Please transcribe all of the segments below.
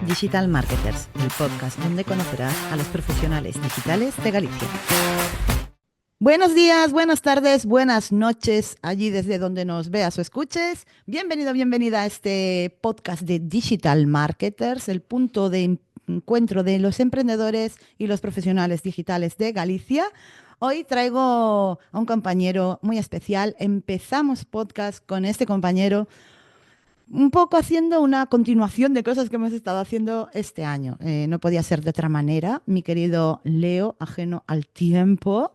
Digital Marketers, el podcast donde conocerás a los profesionales digitales de Galicia. Buenos días, buenas tardes, buenas noches, allí desde donde nos veas o escuches. Bienvenido, bienvenida a este podcast de Digital Marketers, el punto de encuentro de los emprendedores y los profesionales digitales de Galicia. Hoy traigo a un compañero muy especial. Empezamos podcast con este compañero un poco haciendo una continuación de cosas que hemos estado haciendo este año. No podía ser de otra manera. Mi querido Leo, ajeno al tiempo,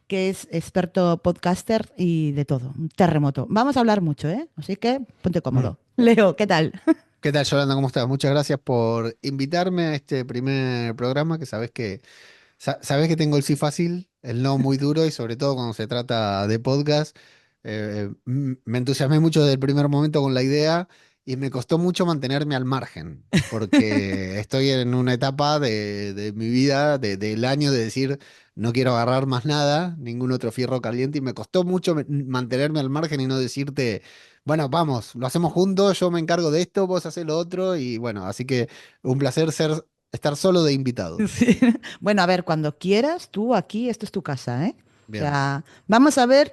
que es experto podcaster y de todo, un terremoto. Vamos a hablar mucho, ¿eh? Así que ponte cómodo. Leo, ¿qué tal? ¿Qué tal, Yolanda? ¿Cómo estás? Muchas gracias por invitarme a este primer programa, que sabes que tengo el sí fácil, el no muy duro, y sobre todo cuando se trata de podcast. Me entusiasmé mucho desde el primer momento con la idea y me costó mucho mantenerme al margen, porque estoy en una etapa de mi vida, del año, de decir, no quiero agarrar más nada, ningún otro fierro caliente, y me costó mucho mantenerme al margen y no decirte, bueno, vamos, lo hacemos juntos, yo me encargo de esto, vos hacés lo otro, y bueno, así que un placer estar solo de invitado. Sí. Bueno, a ver, cuando quieras, tú aquí, esto es tu casa, ¿eh? O Bien. sea, vamos a ver,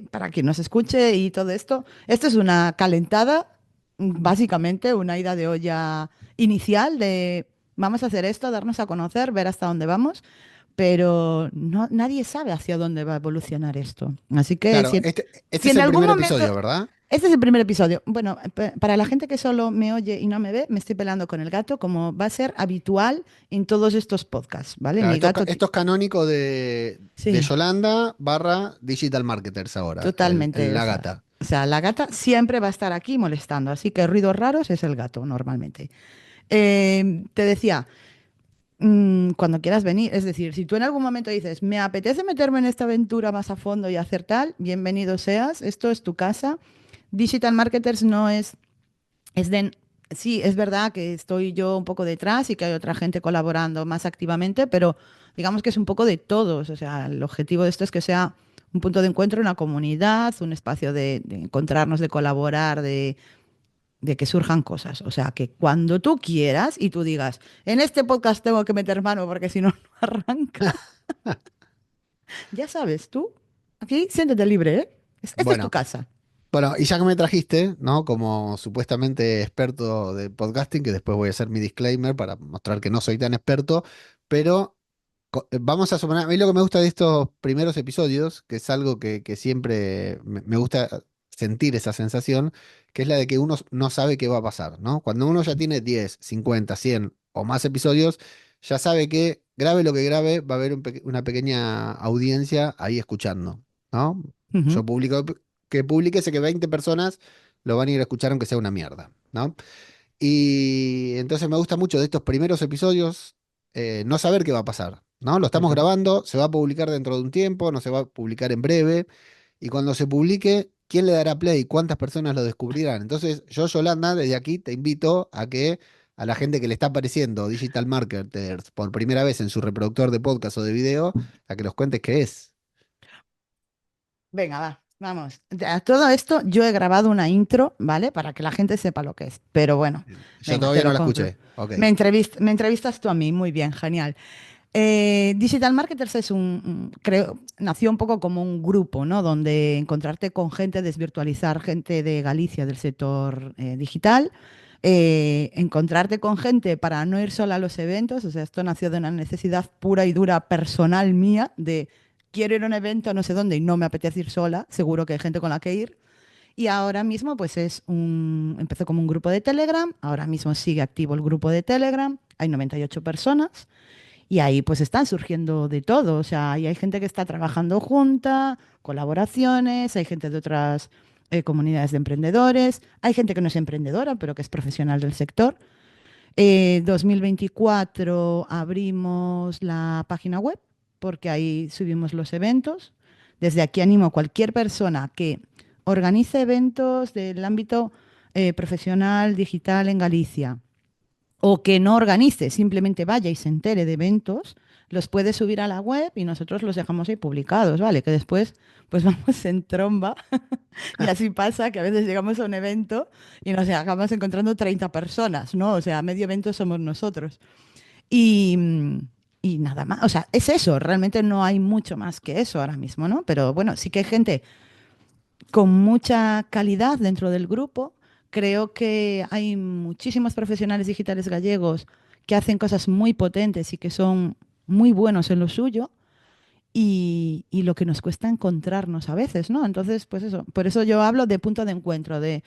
para quien nos escuche y todo esto es una calentada, básicamente una ida de olla inicial de vamos a hacer esto, darnos a conocer, ver hasta dónde vamos, pero no, nadie sabe hacia dónde va a evolucionar esto. Así que Claro, si, este si es en el algún primer momento, episodio, ¿verdad? este es el primer episodio. Bueno, para la gente que solo me oye y no me ve, me estoy pelando con el gato, como va a ser habitual en todos estos podcasts, ¿vale? Claro, Mi gato, esto es canónico de sí, Yolanda barra Digital Marketers ahora, totalmente. O la sea, gata. la gata siempre va a estar aquí molestando, así que ruidos raros es el gato normalmente. Te decía, cuando quieras venir, es decir, si tú en algún momento dices, me apetece meterme en esta aventura más a fondo y hacer tal, bienvenido seas, esto es tu casa. Digital Marketers no es Es de, sí, es verdad que estoy yo un poco detrás y que hay otra gente colaborando más activamente, pero digamos que es un poco de todos. O sea, el objetivo de esto es que sea un punto de encuentro, una comunidad, un espacio de encontrarnos, de colaborar, de que surjan cosas. O sea, que cuando tú quieras y tú digas, en este podcast tengo que meter mano porque si no, no arranca, ya sabes, tú aquí siéntete libre, ¿eh? Esta es tu Bueno, casa. bueno, y ya que me trajiste, ¿no? Como supuestamente experto de podcasting, que después voy a hacer mi disclaimer para mostrar que no soy tan experto, pero vamos a suponer, a mí lo que me gusta de estos primeros episodios, que es algo que siempre me gusta sentir esa sensación, que es la de que uno no sabe qué va a pasar, ¿no? Cuando uno ya tiene 10, 50, 100 o más episodios, ya sabe que grabe lo que grabe, va a haber una pequeña audiencia ahí escuchando, ¿no? Ujú. Yo que publique, sé que 20 personas lo van a ir a escuchar aunque sea una mierda, ¿no? Y entonces me gusta mucho de estos primeros episodios no saber qué va a pasar, ¿no? Lo estamos Ujú. grabando, se va a publicar dentro de un tiempo, no se va a publicar en breve, y cuando se publique, ¿quién le dará play? ¿Cuántas personas lo descubrirán? Entonces, yo, Yolanda, desde aquí te invito a que a la gente que le está apareciendo Digital Marketers por primera vez en su reproductor de podcast o de video, a que nos cuentes qué es. Venga, va, vamos. A todo esto yo he grabado una intro, ¿vale? Para que la gente sepa lo que es. Pero bueno, Yo venga, te todavía no lo la compro. escuché. Ok. Me entrevistas tú a mí, muy bien, genial. Digital Marketers creo, nació un poco como un grupo, ¿no? Donde encontrarte con gente, desvirtualizar gente de Galicia del sector digital, encontrarte con gente para no ir sola a los eventos, o sea, esto nació de una necesidad pura y dura personal mía de quiero ir a un evento no sé dónde y no me apetece ir sola, seguro que hay gente con la que ir. Y ahora mismo, pues empezó como un grupo de Telegram, ahora mismo sigue activo el grupo de Telegram, hay 98 personas. Y ahí pues están surgiendo de todo, o sea, ahí hay gente que está trabajando junta, colaboraciones, hay gente de otras comunidades de emprendedores, hay gente que no es emprendedora, pero que es profesional del sector. 2024 abrimos la página web porque ahí subimos los eventos. Desde aquí animo a cualquier persona que organice eventos del ámbito profesional digital en Galicia o que no organice, simplemente vaya y se entere de eventos, los puedes subir a la web y nosotros los dejamos ahí publicados, ¿vale? Que después pues vamos en tromba y así pasa que a veces llegamos a un evento y nos acabamos encontrando 30 personas, ¿no? O sea, medio evento somos nosotros. Y, y nada más, o sea, es eso, realmente no hay mucho más que eso ahora mismo, ¿no? Pero bueno, sí que hay gente con mucha calidad dentro del grupo. Creo que hay muchísimos profesionales digitales gallegos que hacen cosas muy potentes y que son muy buenos en lo suyo y lo que nos cuesta encontrarnos a veces, ¿no? Entonces, pues eso, por eso yo hablo de punto de encuentro, de,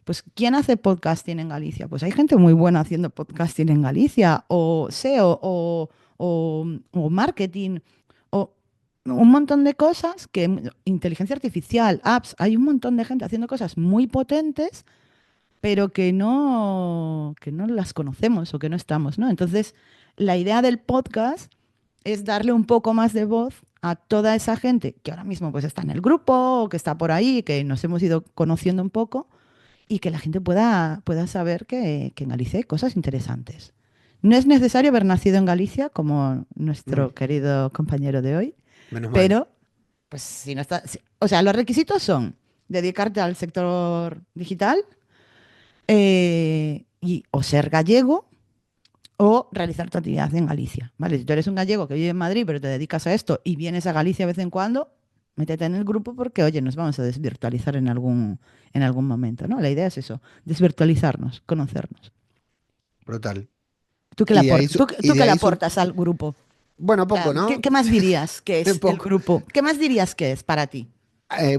pues, ¿quién hace podcasting en Galicia? Pues hay gente muy buena haciendo podcasting en Galicia, o SEO, o marketing, o un montón de cosas que, inteligencia artificial, apps, hay un montón de gente haciendo cosas muy potentes, pero que no las conocemos o que no estamos, ¿no? Entonces, la idea del podcast es darle un poco más de voz a toda esa gente que ahora mismo pues está en el grupo o que está por ahí, que nos hemos ido conociendo un poco y que la gente pueda saber que en Galicia hay cosas interesantes. No es necesario haber nacido en Galicia, como No, nuestro querido compañero de hoy, menos mal. pero pues si no está, o sea, los requisitos son dedicarte al sector digital o ser gallego o realizar tu actividad en Galicia, ¿vale? Si tú eres un gallego que vive en Madrid, pero te dedicas a esto y vienes a Galicia de vez en cuando, métete en el grupo porque, oye, nos vamos a desvirtualizar en algún momento, ¿no? La idea es eso, desvirtualizarnos, conocernos. Brutal. ¿Tú qué le Y de ahí, aportas? y ¿Tú de qué le ahí aportas al grupo? O bueno, sea, poco, ¿no? ¿qué más dirías que es el Poco. grupo? ¿Qué más dirías que es para ti?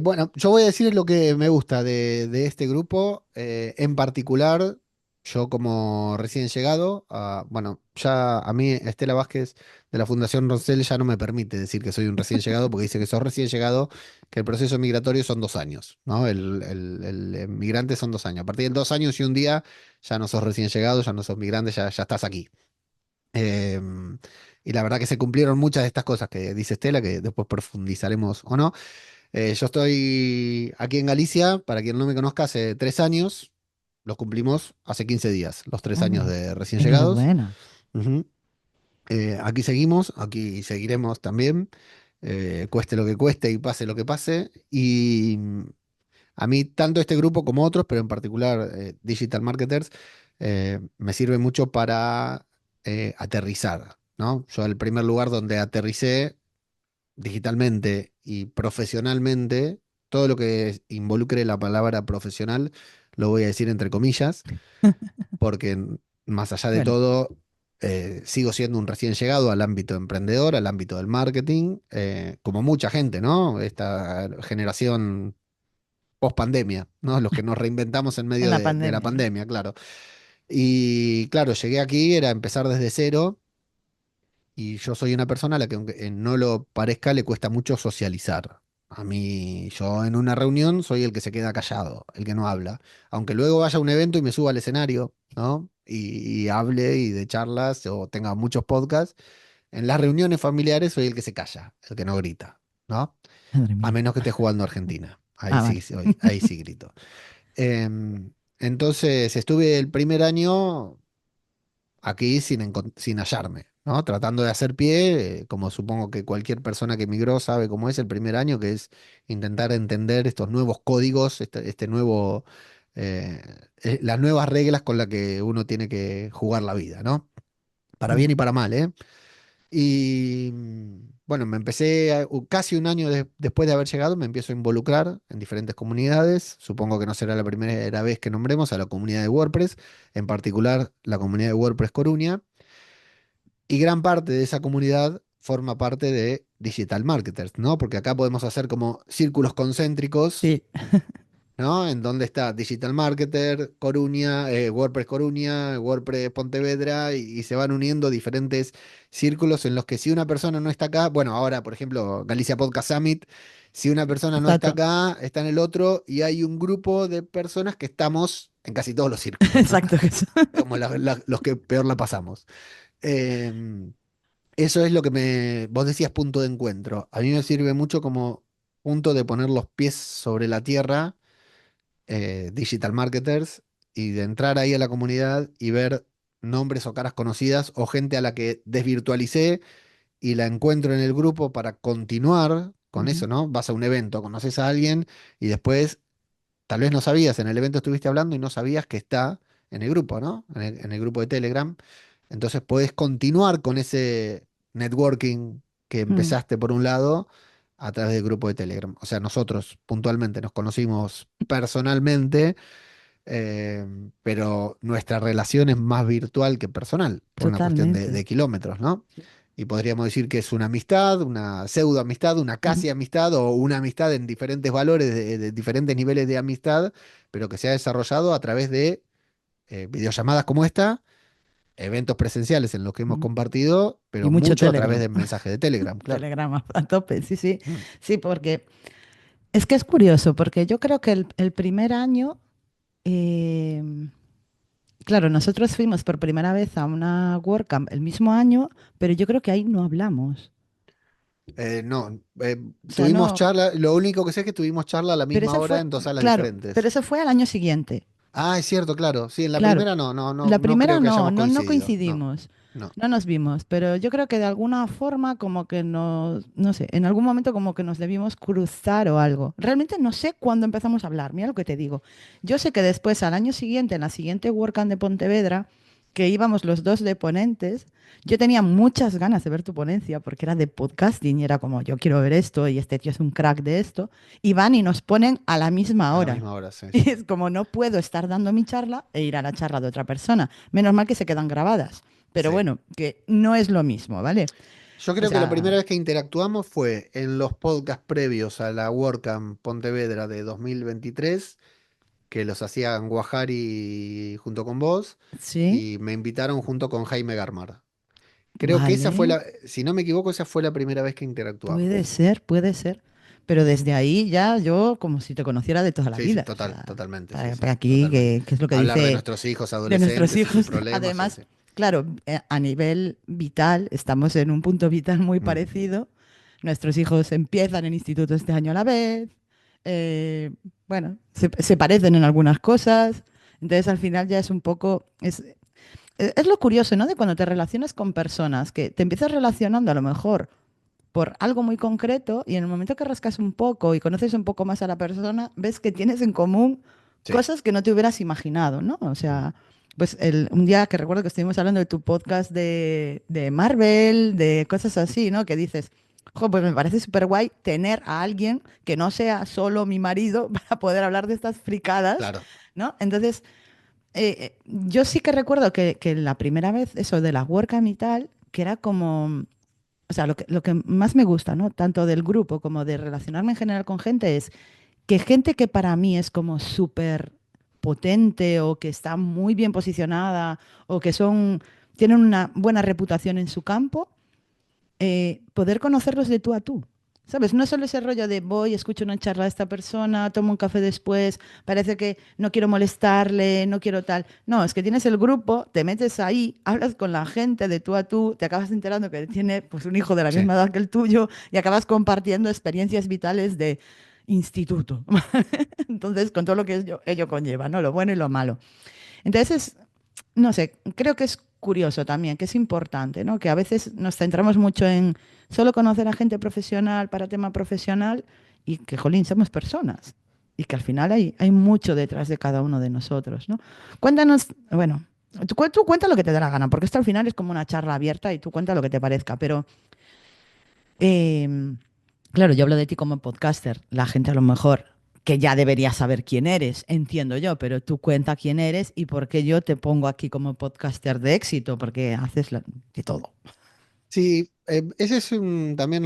Bueno, yo voy a decir lo que me gusta de este grupo. En particular, yo como recién llegado, bueno, ya a mí Estela Vázquez de la Fundación Roncel ya no me permite decir que soy un recién llegado porque dice que sos recién llegado, que el proceso migratorio son 2 años, ¿no? El migrante son 2 años. A partir de 2 años y un día ya no sos recién llegado, ya no sos migrante, ya estás aquí. Em, y la verdad que se cumplieron muchas de estas cosas que dice Estela, que después profundizaremos o no. Yo estoy aquí en Galicia, para quien no me conozca, hace 3 años. Los cumplimos hace 15 días, los 3 años Hombre, de recién llegados. enhorabuena. Ujú. Aquí seguimos, aquí seguiremos también, cueste lo que cueste y pase lo que pase. Y a mí, tanto este grupo como otros, pero en particular Digital Marketers, me sirve mucho para aterrizar, ¿no? Yo el primer lugar donde aterricé digitalmente y profesionalmente, todo lo que involucre la palabra profesional, lo voy a decir entre comillas, porque más allá de Bueno, todo, sigo siendo un recién llegado al ámbito emprendedor, al ámbito del marketing, como mucha gente, ¿no? Esta generación post pandemia, ¿no? Los que nos reinventamos en en medio la de la pandemia, ¿no? pandemia, claro. Y claro, llegué aquí, era empezar desde cero. Y yo soy una persona a la que, aunque no lo parezca, le cuesta mucho socializar. A mí, yo en una reunión soy el que se queda callado, el que no habla. Aunque luego vaya a un evento y me suba al escenario, ¿no? Y hable y de charlas o tenga muchos podcasts, en las reuniones familiares soy el que se calla, el que no grita, ¿no? Madre A mía. menos que esté jugando a Argentina. Ah, vale. Ahí sí grito. Entonces, estuve el primer año aquí sin hallarme, ¿no? Tratando de hacer pie, como supongo que cualquier persona que emigró sabe cómo es el primer año, que es intentar entender estos nuevos códigos, este nuevo, eh, las nuevas reglas con las que uno tiene que jugar la vida, ¿no? Para bien Mm. y para mal, ¿eh? Y bueno, me empecé casi un año después de haber llegado, me empiezo a involucrar en diferentes comunidades. Supongo que no será la primera vez que nombremos a la comunidad de WordPress, en particular la comunidad de WordPress Coruña. Y gran parte de esa comunidad forma parte de Digital Marketers, ¿no? Porque acá podemos hacer como círculos concéntricos, Sí, ¿no? En donde está Digital Marketer, Coruña, WordPress Coruña, WordPress Pontevedra, y se van uniendo diferentes círculos en los que si una persona no está acá, bueno, ahora, por ejemplo, Galicia Podcast Summit, si una persona no está exacto. acá, está en el otro, y hay un grupo de personas que estamos en casi todos los círculos, ¿no? Exacto, eso. Como los que peor la pasamos. Em, Eso es lo que vos decías punto de encuentro. A mí me sirve mucho como punto de poner los pies sobre la tierra, digital marketers, y de entrar ahí a la comunidad y ver nombres o caras conocidas o gente a la que desvirtualicé y la encuentro en el grupo para continuar con Ujú, eso, ¿no? Vas a un evento, conoces a alguien y después tal vez no sabías, en el evento estuviste hablando y no sabías que está en el grupo, ¿no? En el grupo de Telegram. Entonces podés continuar con ese networking que mm, empezaste por un lado a través del grupo de Telegram. O sea, nosotros puntualmente nos conocimos personalmente, eh, pero nuestra relación es más virtual que personal, por una cuestión de totalmente. kilómetros, ¿no? Sí. Y podríamos decir que es una amistad, una pseudo amistad, una Ujú, casi amistad o una amistad en diferentes valores, de diferentes niveles de amistad, pero que se ha desarrollado a través de videollamadas como esta, eventos presenciales en los que hemos ujú. compartido, Y pero mucho mucho a través Telegram. de mensajes de Telegram, claro. Telegrama a tope, sí, sí. Mm. Sí, porque es que es curioso, porque yo creo que el primer año, eh, claro, nosotros fuimos por primera vez a una WordCamp el mismo año, pero yo creo que ahí no hablamos. No, O sea, tuvimos no, charla, lo único que sé es que tuvimos charla a la pero misma eso hora fue, en dos salas claro, pero diferentes. eso fue al año siguiente. Ah, es cierto, claro. Sí, en la Claro, primera no, no, no, la no primera creo que no, hayamos no coincidido. No, coincidimos, no. no nos vimos, pero yo creo que de alguna forma como que nos, no sé, en algún momento como que nos debimos cruzar o algo. Realmente no sé cuándo empezamos a hablar, mira lo que te digo. Yo sé que después, al año siguiente, en la siguiente WordCamp de Pontevedra, que íbamos los dos de ponentes, yo tenía muchas ganas de ver tu ponencia porque era de podcasting y era como, yo quiero ver esto y este tío es un crack de esto. Y van y nos ponen a la misma A la hora. misma hora, sí, Y sí. es como no puedo estar dando mi charla e ir a la charla de otra persona. Menos mal que se quedan grabadas. Pero Sí. bueno, que no es lo mismo, ¿vale? Yo O creo que la primera sea, vez que interactuamos fue en los podcasts previos a la WordCamp Pontevedra de 2023, que los hacían Guajari junto con vos, sí, y me invitaron junto con Jaime Garmar. Creo que esa fue vale, si no me equivoco, esa fue la primera vez que interactuamos. puede ser, puede ser. Pero desde ahí ya yo como si te conociera de toda la Sí, sí, vida. O total, sea, totalmente, sí, para sí, aquí, totalmente. que es lo que Hablar de dice nuestros hijos de nuestros adolescentes y sus hijos. problemas, sí, Además, sí. claro, a nivel vital, estamos en un punto vital muy Mm, parecido. Nuestros hijos empiezan en instituto este año a la vez. eh, bueno, se parecen en algunas cosas. Entonces, al final ya es un poco... es lo curioso, ¿no? De cuando te relacionas con personas, que te empiezas relacionando a lo mejor por algo muy concreto y en el momento que rascas un poco y conoces un poco más a la persona, ves que tienes en común sí. cosas que no te hubieras imaginado, ¿no? O Mm. sea, pues un día que recuerdo que estuvimos hablando de tu podcast de Marvel, de cosas así, ¿no? Que dices, jo, pues me parece súper guay tener a alguien que no sea solo mi marido para poder hablar de estas fricadas, Claro. ¿no? Entonces, yo sí que recuerdo que la primera vez, eso de la WordCamp y tal, que era como o sea, lo que más me gusta, ¿no? Tanto del grupo como de relacionarme en general con gente es que gente que para mí es como súper potente o que está muy bien posicionada o que tienen una buena reputación en su campo, poder conocerlos de tú a tú. ¿Sabes? No es solo ese rollo de voy, escucho una charla de esta persona, tomo un café después, parece que no quiero molestarle, no quiero tal. No, es que tienes el grupo, te metes ahí, hablas con la gente de tú a tú, te acabas enterando que tiene pues un hijo de la Sí. misma edad que el tuyo y acabas compartiendo experiencias vitales de instituto. Entonces, con todo lo que ello conlleva, ¿no? Lo bueno y lo malo. Entonces, no sé, creo que es curioso también, que es importante, ¿no? Que a veces nos centramos mucho en solo conocer a gente profesional para tema profesional y que, jolín, somos personas y que al final hay mucho detrás de cada uno de nosotros, ¿no? Cuéntanos, bueno, tú cuenta lo que te dé la gana, porque esto al final es como una charla abierta y tú cuenta lo que te parezca, pero em, claro, yo hablo de ti como podcaster. La gente a lo mejor que ya debería saber quién eres, entiendo yo, pero tú cuenta quién eres y por qué yo te pongo aquí como podcaster de éxito, porque haces de todo. Sí, ese es también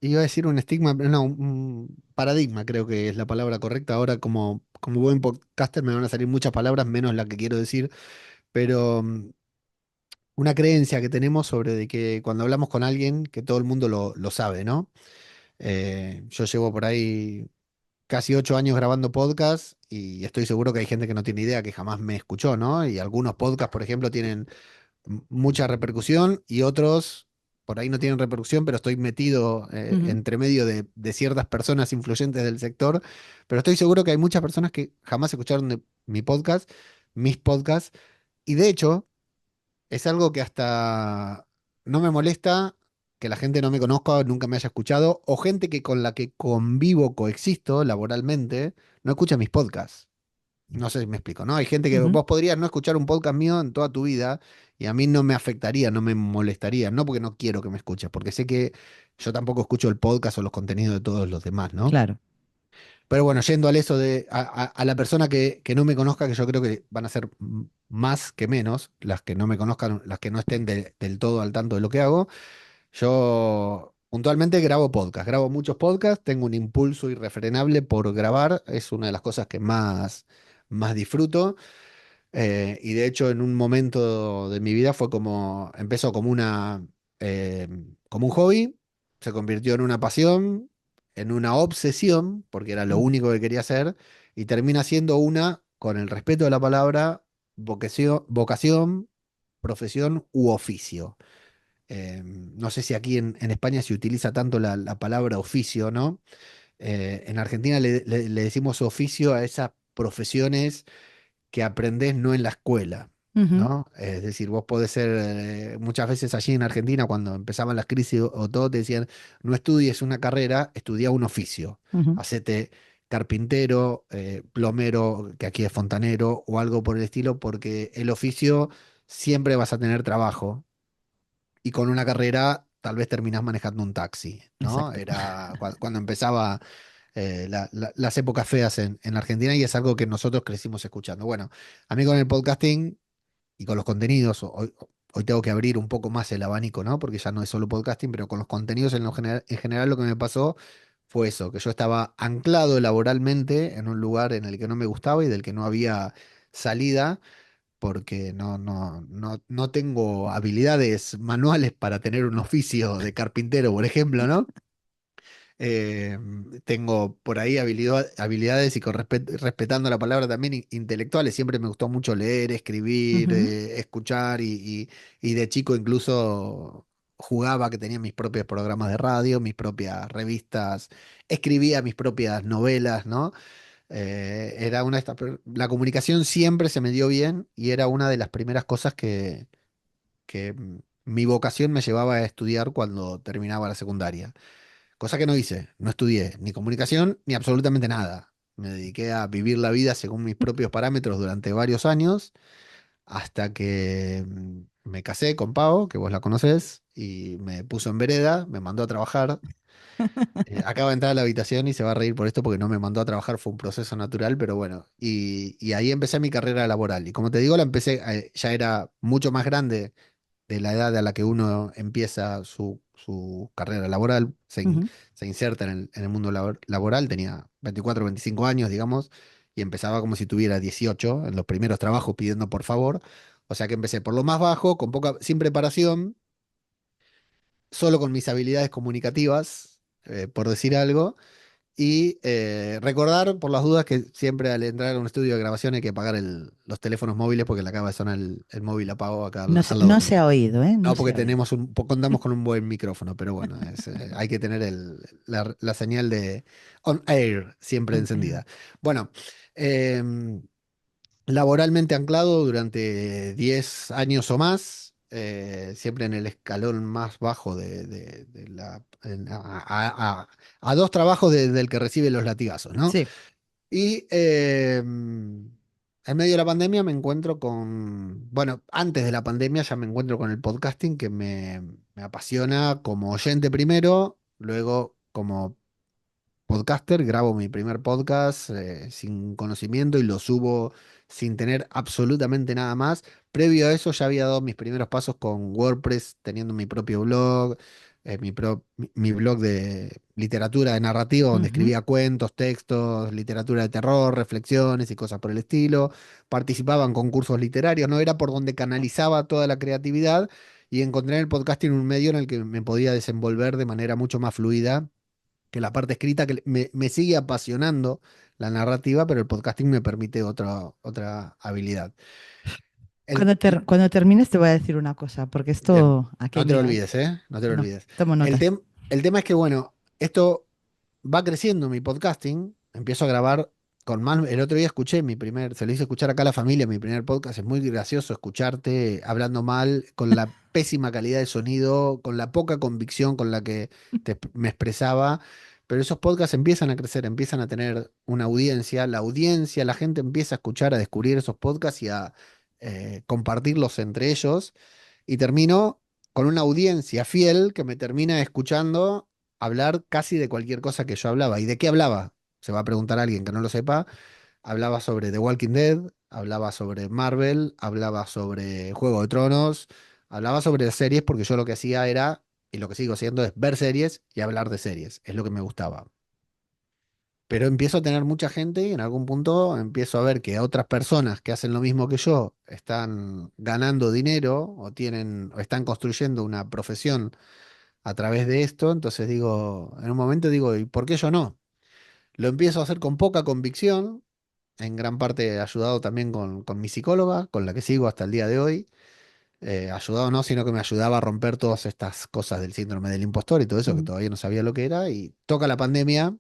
iba a decir un estigma, pero no, un paradigma creo que es la palabra correcta. Ahora como buen podcaster me van a salir muchas palabras, menos la que quiero decir, pero una creencia que tenemos sobre de que cuando hablamos con alguien, que todo el mundo lo sabe, ¿no? Yo llevo por ahí casi 8 años grabando podcast y estoy seguro que hay gente que no tiene idea, que jamás me escuchó, ¿no? Y algunos podcasts, por ejemplo, tienen mucha repercusión y otros por ahí no tienen repercusión, pero estoy metido Ujú. entre medio de ciertas personas influyentes del sector, pero estoy seguro que hay muchas personas que jamás escucharon de mi podcast, mis podcasts, y de hecho es algo que hasta no me molesta que la gente no me conozca, nunca me haya escuchado, o gente que con la que convivo, coexisto laboralmente, no escucha mis podcasts. No sé si me explico, ¿no? Hay gente que Ujú. vos podrías no escuchar un podcast mío en toda tu vida y a mí no me afectaría, no me molestaría, no porque no quiero que me escuches, porque sé que yo tampoco escucho el podcast o los contenidos de todos los demás, ¿no? Claro. Pero bueno, yendo al eso de a la persona que no me conozca, que yo creo que van a ser más que menos, las que no me conozcan, las que no estén del todo al tanto de lo que hago, yo puntualmente grabo podcast, grabo muchos podcasts, tengo un impulso irrefrenable por grabar, es una de las cosas que más disfruto. Y de hecho, en un momento de mi vida fue como, empezó como eh, como un hobby, se convirtió en una pasión, en una obsesión, porque era lo Mm. único que quería hacer, y termina siendo una, con el respeto de la palabra, vocación, profesión u oficio. No sé si aquí en España se utiliza tanto la palabra oficio, ¿no? En Argentina le decimos oficio a esas profesiones que aprendés no en la escuela, Ujú, ¿no? Es decir, vos podés ser, muchas veces allí en Argentina, cuando empezaban las crisis o todo, te decían, no estudies una carrera, estudia un oficio. ujú. Hacete carpintero, plomero, que aquí es fontanero, o algo por el estilo, porque el oficio siempre vas a tener trabajo. Y con una carrera tal vez terminás manejando un taxi, ¿no? Exacto. Era cuando empezaba las épocas feas en Argentina y es algo que nosotros crecimos escuchando. Bueno, a mí con el podcasting y con los contenidos, hoy tengo que abrir un poco más el abanico, ¿no? Porque ya no es solo podcasting, pero con los contenidos en general lo que me pasó fue eso, que yo estaba anclado laboralmente en un lugar en el que no me gustaba y del que no había salida. Porque no tengo habilidades manuales para tener un oficio de carpintero, por ejemplo, ¿no? Eh, Tengo por ahí habilidades y respetando la palabra también intelectuales. Siempre me gustó mucho leer, escribir, Ujú, escuchar y de chico incluso jugaba que tenía mis propios programas de radio, mis propias revistas, escribía mis propias novelas, ¿no? Era una de estas, la comunicación siempre se me dio bien y era una de las primeras cosas que mi vocación me llevaba a estudiar cuando terminaba la secundaria. Cosa que no hice, no estudié ni comunicación ni absolutamente nada. Me dediqué a vivir la vida según mis propios parámetros durante varios años, hasta que me casé con Pau, que vos la conocés, y me puso en vereda, me mandó a trabajar. Acaba de entrar a la habitación y se va a reír por esto porque no me mandó a trabajar, fue un proceso natural, pero bueno, y ahí empecé mi carrera laboral. Y como te digo, la empecé, ya era mucho más grande de la edad a la que uno empieza su carrera laboral, ujú. se inserta en el mundo laboral, tenía 24 25 años, digamos, y empezaba como si tuviera 18 en los primeros trabajos pidiendo por favor. O sea que empecé por lo más bajo, con poca, sin preparación, solo con mis habilidades comunicativas, por decir algo, y recordar por las dudas que siempre al entrar a un estudio de grabación hay que apagar los teléfonos móviles porque le acaba de sonar el móvil apago acá No al se, lado no se mío. ha oído, ¿eh? No No, se porque ha oído. contamos con un buen micrófono, pero bueno, hay que tener la señal de on air siempre encendida. Bueno, em, laboralmente anclado durante 10 años o más, siempre en el escalón más bajo de a dos trabajos del que recibe los latigazos, ¿no? Sí. Y en medio de la pandemia me encuentro bueno, antes de la pandemia ya me encuentro con el podcasting que me apasiona como oyente primero, luego como podcaster, grabo mi primer podcast sin conocimiento y lo subo sin tener absolutamente nada más. Previo a eso ya había dado mis primeros pasos con WordPress, teniendo mi propio blog, mi blog de literatura, de narrativa, donde Ujú. escribía cuentos, textos, literatura de terror, reflexiones y cosas por el estilo. Participaba en concursos literarios, no era por donde canalizaba toda la creatividad y encontré en el podcasting un medio en el que me podía desenvolver de manera mucho más fluida que la parte escrita, que me sigue apasionando la narrativa, pero el podcasting me permite otra habilidad. El, Cuando termines te voy a decir una cosa, porque bien, esto aquí hay no te lo miga, ¿eh? olvides, ¿eh? No te lo No, olvides. tomo El, notas. el tema es que, bueno, esto va creciendo mi podcasting, empiezo a grabar. el otro día escuché se lo hice escuchar acá a la familia, mi primer podcast. Es muy gracioso escucharte hablando mal, con la pésima calidad de sonido, con la poca convicción con la que me expresaba. Pero esos podcasts empiezan a crecer, empiezan a tener una audiencia. La audiencia, la gente empieza a escuchar, a descubrir esos podcasts y a compartirlos entre ellos. Y termino con una audiencia fiel que me termina escuchando hablar casi de cualquier cosa que yo hablaba. ¿Y de qué hablaba? Se va a preguntar alguien que no lo sepa. Hablaba sobre The Walking Dead, hablaba sobre Marvel, hablaba sobre Juego de Tronos, hablaba sobre series porque yo lo que hacía era, y lo que sigo haciendo es ver series y hablar de series, es lo que me gustaba. Pero empiezo a tener mucha gente y en algún punto empiezo a ver que otras personas que hacen lo mismo que yo están ganando dinero o están construyendo una profesión a través de esto. Entonces digo, en un momento digo, ¿y por qué yo no? Lo empiezo a hacer con poca convicción, en gran parte ayudado también con mi psicóloga, con la que sigo hasta el día de hoy. Ayudado no, sino que me ayudaba a romper todas estas cosas del síndrome del impostor y todo eso, que Mm. todavía no sabía lo que era. Y toca la pandemia,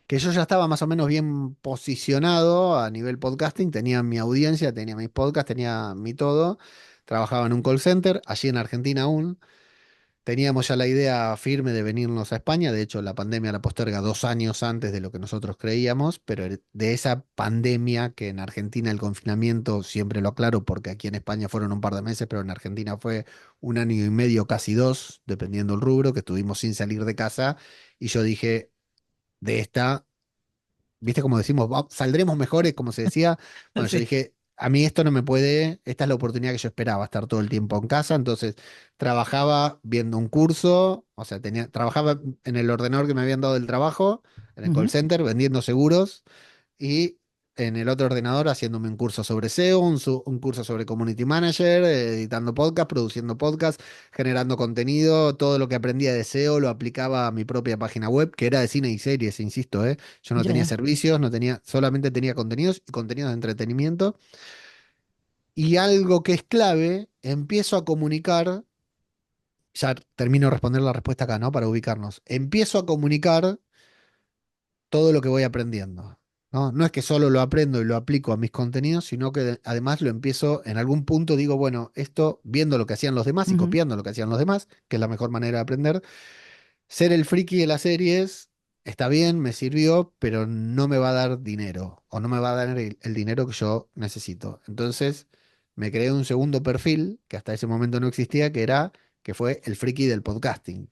que yo ya estaba más o menos bien posicionado a nivel podcasting, tenía mi audiencia, tenía mis podcasts, tenía mi todo. Trabajaba en un call center, allí en Argentina aún. Teníamos ya la idea firme de venirnos a España. De hecho, la pandemia la posterga 2 años antes de lo que nosotros creíamos, pero de esa pandemia, que en Argentina el confinamiento, siempre lo aclaro porque aquí en España fueron un par de meses, pero en Argentina fue 1 año y medio, casi 2, dependiendo el rubro, que estuvimos sin salir de casa. Y yo dije, de esta, ¿viste como decimos? Saldremos mejores, como se decía. Bueno, yo Sí. dije, a mí esto no me puede, esta es la oportunidad que yo esperaba, estar todo el tiempo en casa. Entonces trabajaba viendo un curso, o sea, trabajaba en el ordenador que me habían dado del trabajo, en el call Ujú. center, vendiendo seguros, y en el otro ordenador haciéndome un curso sobre SEO, un curso sobre Community Manager, editando podcast, produciendo podcast, generando contenido. Todo lo que aprendía de SEO lo aplicaba a mi propia página web, que era de cine y series, insisto, ¿eh? Yo no Ya, tenía ya. servicios, no tenía, solamente tenía contenidos y contenidos de entretenimiento. Y algo que es clave, empiezo a comunicar, ya termino de responder la respuesta acá, ¿no? Para ubicarnos. Empiezo a comunicar todo lo que voy aprendiendo, ¿no? No es que solo lo aprendo y lo aplico a mis contenidos, sino que además lo empiezo, en algún punto digo, bueno, esto viendo lo que hacían los demás y Ujú. copiando lo que hacían los demás, que es la mejor manera de aprender. Ser el friki de las series está bien, me sirvió, pero no me va a dar dinero o no me va a dar el dinero que yo necesito. Entonces me creé un segundo perfil que hasta ese momento no existía, que fue el friki del podcasting.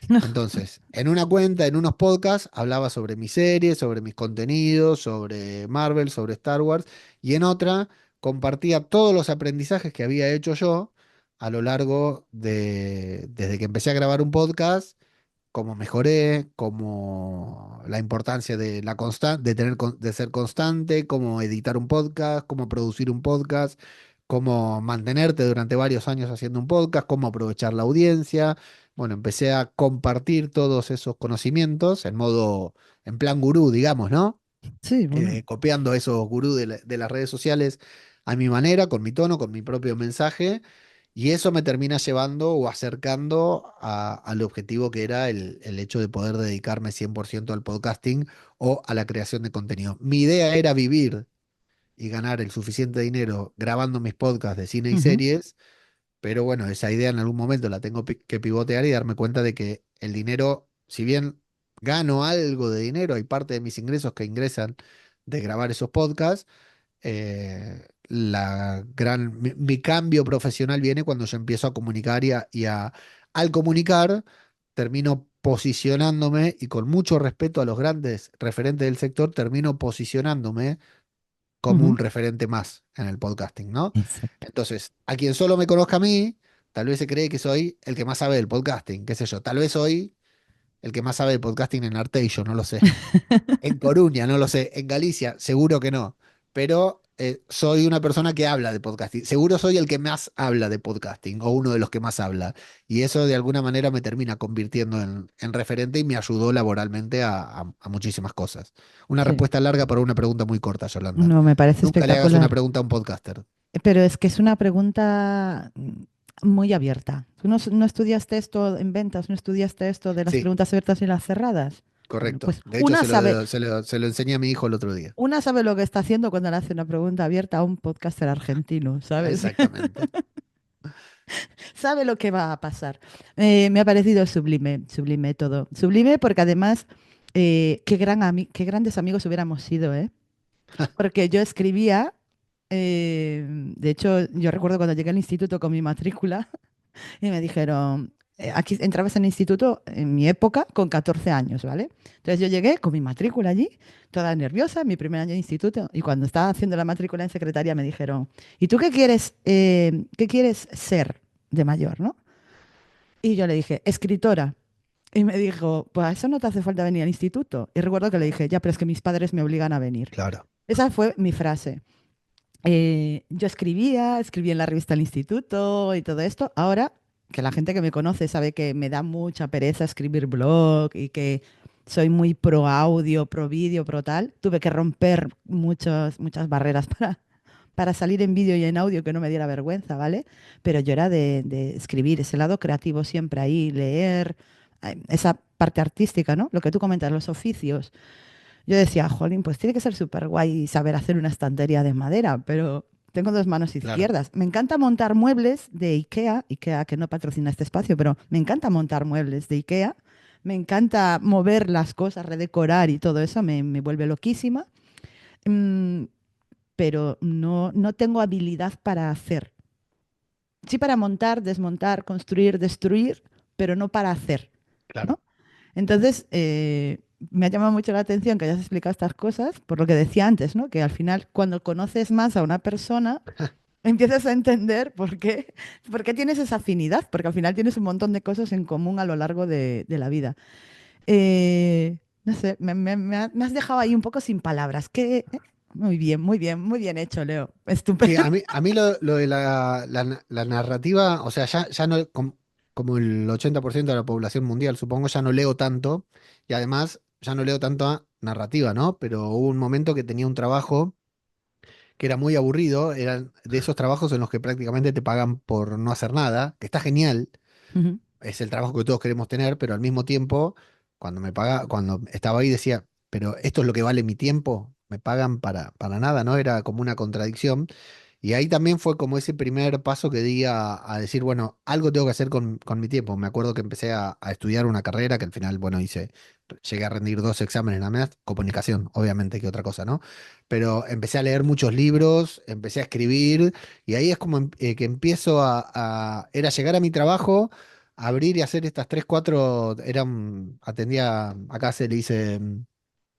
Entonces, en una cuenta, en unos podcasts, hablaba sobre mis series, sobre mis contenidos, sobre Marvel, sobre Star Wars, y en otra compartía todos los aprendizajes que había hecho yo a lo largo desde que empecé a grabar un podcast, cómo mejoré, cómo la importancia de de ser constante, cómo editar un podcast, cómo producir un podcast, cómo mantenerte durante varios años haciendo un podcast, cómo aprovechar la audiencia. Bueno, empecé a compartir todos esos conocimientos en plan gurú, digamos, ¿no? Sí, bueno. Copiando esos gurús de las redes sociales a mi manera, con mi tono, con mi propio mensaje, y eso me termina llevando o acercando al objetivo, que era el hecho de poder dedicarme 100% al podcasting o a la creación de contenido. Mi idea era vivir y ganar el suficiente dinero grabando mis podcasts de cine y Ujú. series, pero bueno, esa idea en algún momento la tengo que pivotear y darme cuenta de que el dinero, si bien gano algo de dinero, hay parte de mis ingresos que ingresan de grabar esos podcasts. Mi cambio profesional viene cuando yo empiezo a comunicar al comunicar, termino posicionándome, y con mucho respeto a los grandes referentes del sector, termino posicionándome como Ujú. un referente más en el podcasting, ¿no? Exacto. Entonces, a quien solo me conozca a mí, tal vez se cree que soy el que más sabe del podcasting, qué sé yo, tal vez soy el que más sabe del podcasting en Arteixo, no lo sé. En Coruña, no lo sé. En Galicia, seguro que no. Pero soy una persona que habla de podcasting. Seguro soy el que más habla de podcasting o uno de los que más habla. Y eso de alguna manera me termina convirtiendo en referente y me ayudó laboralmente a muchísimas cosas. Una Sí. respuesta larga para una pregunta muy corta, Yolanda. No, me parece Nunca le hagas una espectacular. pregunta a un podcaster. Pero es que es una pregunta muy abierta. ¿Tú no estudiaste esto en ventas? ¿No estudiaste esto de las Sí, preguntas abiertas y las cerradas? Bueno, correcto. pues De hecho, se lo enseñé a mi hijo el otro día. una sabe lo que está haciendo cuando le hace una pregunta abierta a un podcaster argentino, ¿sabes? Exactamente. Sabe lo que va a pasar. Me ha parecido sublime, sublime todo. Sublime porque además, qué grandes amigos hubiéramos sido, ¿eh? Porque yo escribía, de hecho, yo recuerdo cuando llegué al instituto con mi matrícula y me dijeron, aquí entrabas en el instituto en mi época con 14 años, ¿vale? Entonces yo llegué con mi matrícula allí, toda nerviosa, mi primer año de instituto, y cuando estaba haciendo la matrícula en secretaría me dijeron, ¿y tú qué quieres ser de mayor, no? Y yo le dije, escritora. Y me dijo, pues a eso no te hace falta venir al instituto. Y recuerdo que le dije, ya, pero es que mis padres me obligan a venir. Claro. Esa fue mi frase. Yo escribí en la revista del instituto y todo esto. Ahora que la gente que me conoce sabe que me da mucha pereza escribir blog y que soy muy pro audio, pro vídeo, pro tal, tuve que romper muchas barreras para salir en vídeo y en audio que no me diera vergüenza, ¿vale? Pero yo era de escribir, ese lado creativo siempre ahí, leer, esa parte artística, ¿no? Lo que tú comentas, los oficios. Yo decía, jolín, pues tiene que ser súper guay saber hacer una estantería de madera, pero tengo dos manos Claro. izquierdas. Me encanta montar muebles de IKEA, IKEA que no patrocina este espacio, pero me encanta montar muebles de IKEA. Me encanta mover las cosas, redecorar y todo eso, me vuelve loquísima. Mm, pero no tengo habilidad para hacer. Sí para montar, desmontar, construir, destruir, pero no para hacer, Claro. ¿no? Entonces, me ha llamado mucho la atención que hayas explicado estas cosas, por lo que decía antes, ¿no? Que al final, cuando conoces más a una persona, empiezas a entender por qué tienes esa afinidad, porque al final tienes un montón de cosas en común a lo largo de la vida. No sé, me has dejado ahí un poco sin palabras. Muy bien, muy bien, muy bien hecho, Leo. Sí, Estupendo. a mí lo de la narrativa, o sea, ya no, como el 80% de la población mundial, supongo, ya no leo tanto, y además ya no leo tanto narrativa, ¿no? Pero hubo un momento que tenía un trabajo que era muy aburrido, eran de esos trabajos en los que prácticamente te pagan por no hacer nada, que está genial, Ujú, es el trabajo que todos queremos tener, pero al mismo tiempo, cuando estaba ahí decía, pero esto es lo que vale mi tiempo, me pagan para nada, ¿no? Era como una contradicción. Y ahí también fue como ese primer paso que di a decir, bueno, algo tengo que hacer con mi tiempo. Me acuerdo que empecé a estudiar una carrera que al final, bueno, llegué a rendir dos exámenes nada más, comunicación, obviamente que otra cosa, ¿no? Pero empecé a leer muchos libros, empecé a escribir, y ahí es como que empiezo era llegar a mi trabajo, abrir y hacer estas tres, cuatro, acá se le dice,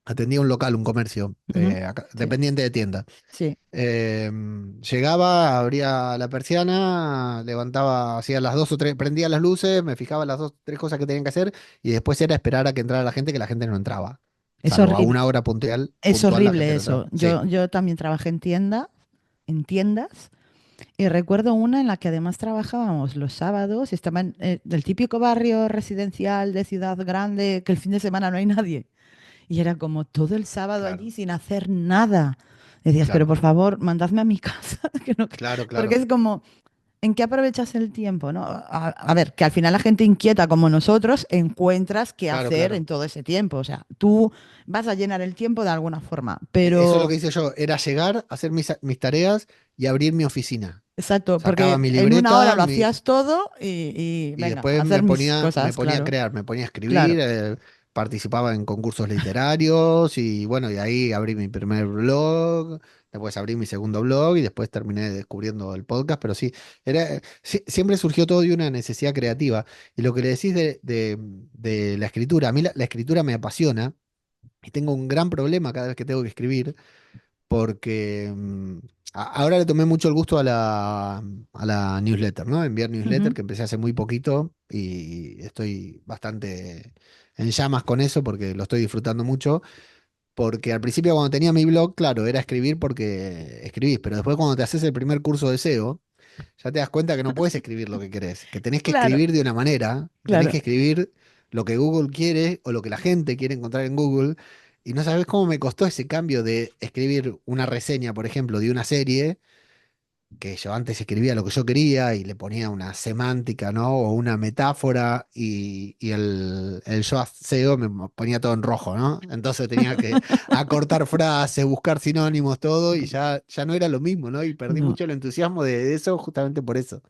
atendía un local, un comercio, ujú. Sí, dependiente de tienda. sí. Llegaba, abría la persiana, levantaba, hacía las dos o tres, prendía las luces, me fijaba las dos, tres cosas que tenían que hacer y después era esperar a que entrara la gente, que la gente no entraba. Es Salvo a horrible. una hora puntual, Es la gente horrible no entraba. eso. Sí, Yo también trabajé en tiendas, y recuerdo una en la que además trabajábamos los sábados y estaba en el típico barrio residencial de ciudad grande que el fin de semana no hay nadie. Y era como todo el sábado claro, allí sin hacer nada. Decías, pero claro, por favor, mandadme a mi casa. claro, Porque claro, es como, ¿en qué aprovechas el tiempo, no? A ver, que al final la gente inquieta como nosotros encuentras qué claro, hacer en claro. todo ese tiempo. O sea, tú vas a llenar el tiempo de alguna forma, Eso es lo pero que hice yo, era llegar, hacer mis tareas y abrir mi oficina. exacto, Sacaba porque mi en una hora libreta, lo hacías todo y y venga, a después hacer mis me cosas, ponía a claro, crear, me ponía a claro, escribir, participaba en concursos literarios y bueno, y ahí abrí mi primer blog, después abrí mi segundo blog y después terminé descubriendo el podcast, pero sí, siempre surgió todo de una necesidad creativa. Y lo que le decís de la escritura, a mí la escritura me apasiona y tengo un gran problema cada vez que tengo que escribir porque ahora le tomé mucho el gusto a la newsletter, ¿no? Enviar newsletter, ujú, que empecé hace muy poquito y estoy bastante en llamas con eso porque lo estoy disfrutando mucho. Porque al principio cuando tenía mi blog, claro, era escribir porque escribís, pero después cuando te haces el primer curso de SEO, ya te das cuenta que no puedes escribir lo que querés, que tenés que claro, escribir de una manera, tenés claro. que escribir lo que Google quiere o lo que la gente quiere encontrar en Google. Y no sabes cómo me costó ese cambio de escribir una reseña, por ejemplo, de una serie que yo antes escribía lo que yo quería y le ponía una semántica, ¿no? O una metáfora y el Yoast SEO me ponía todo en rojo, ¿no? Entonces tenía que acortar frases, buscar sinónimos, todo y ya no era lo mismo, ¿no? Y perdí No. mucho el entusiasmo de eso justamente por eso.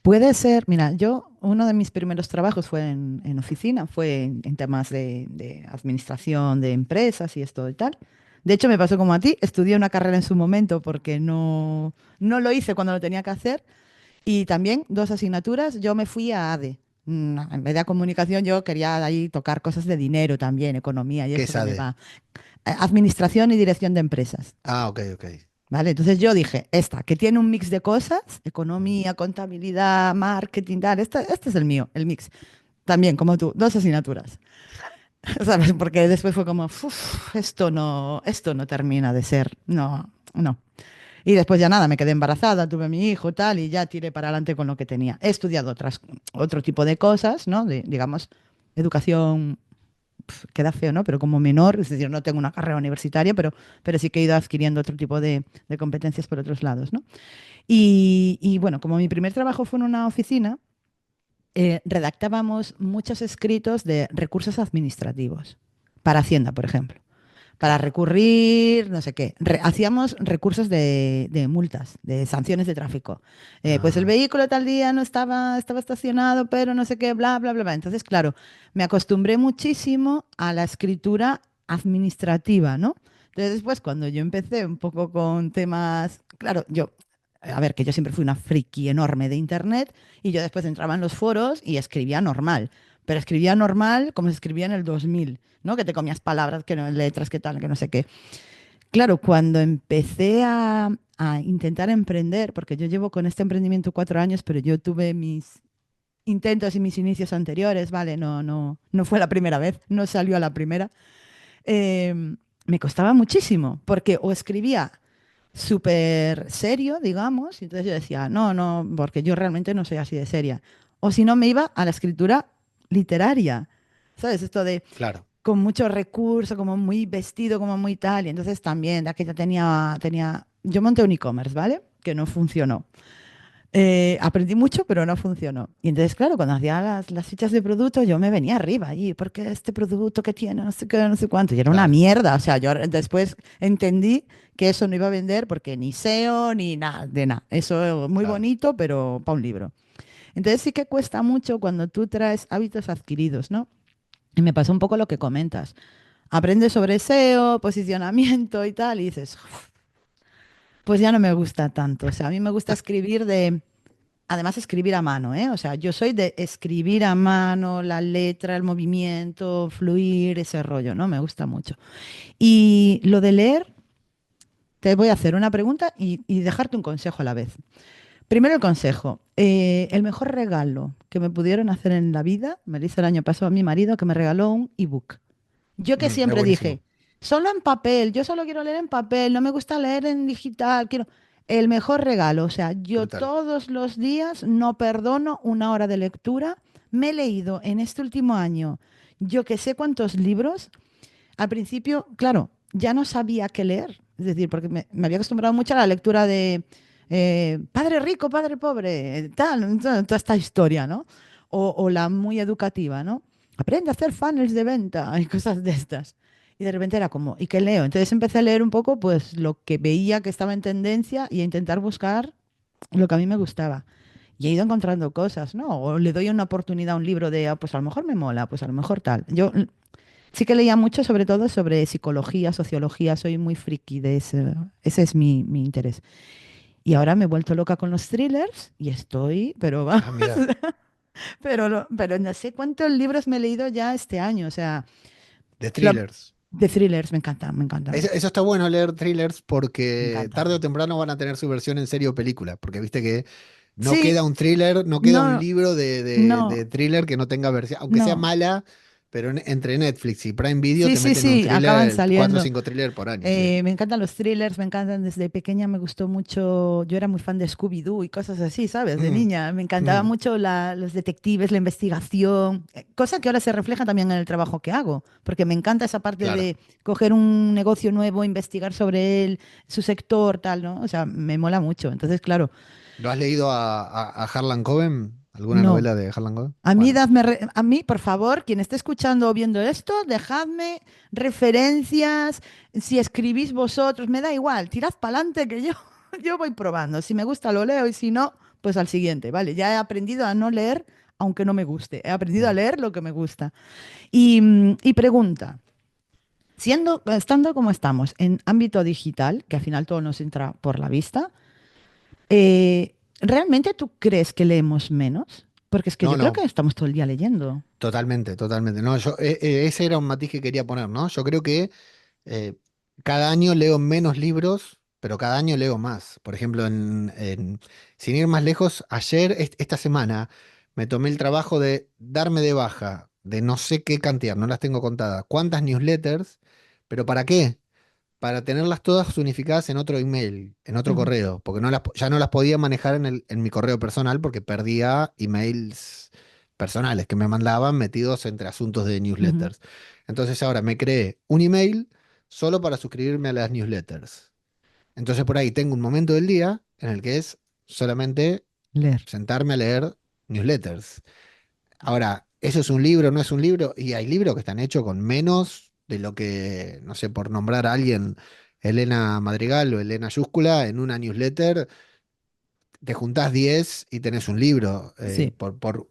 Puede ser, mira, yo uno de mis primeros trabajos fue en oficina, fue en temas de administración de empresas y esto y tal. De hecho, me pasó como a ti, estudié una carrera en su momento porque no lo hice cuando lo tenía que hacer. Y también dos asignaturas, yo me fui a ADE. En vez de a comunicación, yo quería ahí tocar cosas de dinero también, economía y ¿Qué esto es que me AD? va. Administración y dirección de empresas. Ah, ok, ok. ¿Vale? Entonces yo dije, esta, que tiene un mix de cosas, economía, contabilidad, marketing, tal, este es el mío, el mix. También, como tú, dos asignaturas. ¿Sabes? Porque después fue como, "Uf, esto no termina de ser, no, no. Y después ya nada, me quedé embarazada, tuve mi hijo, tal, y ya tiré para adelante con lo que tenía. He estudiado otro tipo de cosas, ¿no? Digamos, educación, queda feo, ¿no? Pero como menor, es decir, no tengo una carrera universitaria, pero sí que he ido adquiriendo otro tipo de competencias por otros lados, ¿no? Y bueno, como mi primer trabajo fue en una oficina, redactábamos muchos escritos de recursos administrativos para Hacienda, por ejemplo, para Claro. recurrir, no sé qué. Hacíamos recursos de multas, de sanciones de tráfico. Pues el Ah, vehículo tal día no estaba estacionado, pero no sé qué, bla, bla, bla, bla. Entonces, claro, me acostumbré muchísimo a la escritura administrativa, ¿no? Entonces, después, cuando yo empecé un poco con temas, claro, a ver, que yo siempre fui una friki enorme de internet y yo después entraba en los foros y escribía normal, pero escribía normal como se escribía en el 2000, ¿no? Que te comías palabras, que no, letras, que tal, que no sé qué. Claro, cuando empecé a intentar emprender, porque yo llevo con este emprendimiento 4 años, pero yo tuve mis intentos y mis inicios anteriores, ¿vale? No fue la primera vez, no salió a la primera. Me costaba muchísimo, porque o escribía súper serio, digamos, y entonces yo decía, no, porque yo realmente no soy así de seria. O si no, me iba a la escritura literaria, ¿sabes? Esto de claro. con mucho recurso, como muy vestido, como muy tal. Y entonces también, de aquella yo monté un e-commerce, ¿vale? Que no funcionó. Aprendí mucho, pero no funcionó. Y entonces, claro, cuando hacía las fichas de producto, yo me venía arriba y porque este producto que tiene, no sé qué, no sé cuánto, y era una Claro, mierda. O sea, yo después entendí que eso no iba a vender porque ni SEO ni nada, de nada. Eso muy claro. bonito, pero para un libro. Entonces sí que cuesta mucho cuando tú traes hábitos adquiridos, ¿no? Y me pasó un poco lo que comentas. Aprendes sobre SEO, posicionamiento y tal, y dices, pues ya no me gusta tanto. O sea, a mí me gusta escribir además escribir a mano, ¿eh? O sea, yo soy de escribir a mano, la letra, el movimiento, fluir, ese rollo, ¿no? Me gusta mucho. Y lo de leer, te voy a hacer una pregunta y dejarte un consejo a la vez. Primero el consejo. El mejor regalo que me pudieron hacer en la vida, me lo hizo el año pasado a mi marido, que me regaló un ebook. Yo que Es siempre buenísimo. dije, solo en papel, yo solo quiero leer en papel, no me gusta leer en digital, quiero el mejor regalo. O sea, yo Brutal. todos los días no perdono una hora de lectura. Me he leído en este último año, yo que sé cuántos libros. Al principio, claro, ya no sabía qué leer. Es decir, porque me había acostumbrado mucho a la lectura de padre rico, padre pobre, tal, toda esta historia, ¿no? O la muy educativa, ¿no? Aprende a hacer funnels de venta y cosas de estas. Y de repente era como, ¿y qué leo? Entonces empecé a leer un poco, pues, lo que veía que estaba en tendencia y a intentar buscar lo que a mí me gustaba. Y he ido encontrando cosas, ¿no? O le doy una oportunidad a un libro de, pues a lo mejor me mola, pues a lo mejor tal. Yo sí que leía mucho, sobre todo sobre psicología, sociología, soy muy friki de ese es mi interés. Y ahora me he vuelto loca con los thrillers y estoy, pero vamos, Ah, mira. pero no sé cuántos libros me he leído ya este año, o sea, De lo- thrillers. de thrillers me encantan, me encantan, Eso está bueno leer thrillers me porque tarde o encantan. temprano van a tener su versión en serie o película, porque viste que no Sí, queda un thriller, no queda un no, libro de no, thriller que no tenga versión, aunque sea no. mala, Pero entre Netflix y Prime Video Sí, te sí, meten un sí, acaban thriller, cuatro o saliendo. cinco thrillers por año, sí. Me encantan los thrillers, me encantan desde pequeña, me gustó mucho, yo era muy fan de Scooby-Doo y cosas así, ¿sabes? De Mm, niña, me encantaba mm, mucho los detectives, la investigación, cosa que ahora se refleja también en el trabajo que hago, porque me encanta esa parte claro. de coger un negocio nuevo, investigar sobre él, su sector, tal, ¿no? O sea, me mola mucho. Entonces, claro, ¿Lo has leído a Harlan Coben? ¿Alguna no. novela de Harlan Coben? A mí, Bueno, a mí, por favor, quien esté escuchando o viendo esto, dejadme referencias. Si escribís vosotros, me da igual, tirad para adelante que yo, yo voy probando. Si me gusta, lo leo y si no, pues al siguiente, ¿vale? Ya he aprendido a no leer aunque no me guste. He aprendido a mm, leer lo que me gusta. Y pregunta, estando como estamos en ámbito digital, que al final todo nos entra por la vista, ¿realmente tú crees que leemos menos? Porque es que no, yo creo no, que estamos todo el día leyendo. totalmente, totalmente. No, ese era un matiz que quería poner, ¿no? Yo creo que eh, cada año leo menos libros, pero cada año leo más. Por ejemplo, sin ir más lejos, ayer, esta semana, me tomé el trabajo de darme de baja de no sé qué cantidad, no las tengo contadas, cuántas newsletters, pero ¿para qué? Para tenerlas todas unificadas en otro email, en otro Ujú, correo, porque ya no las podía manejar en mi correo personal porque perdía emails personales que me mandaban metidos entre asuntos de ujú. newsletters. Entonces ahora me creé un email solo para suscribirme a las newsletters. Entonces por ahí tengo un momento del día en el que es solamente Leer. sentarme a leer newsletters. Ahora, ¿eso es un libro, no es un libro? Y hay libros que están hechos con menos de lo que, no sé, por nombrar a alguien, Elena Madrigal o Elena Yúscula, en una newsletter te juntás 10 y tenés un libro, Sí.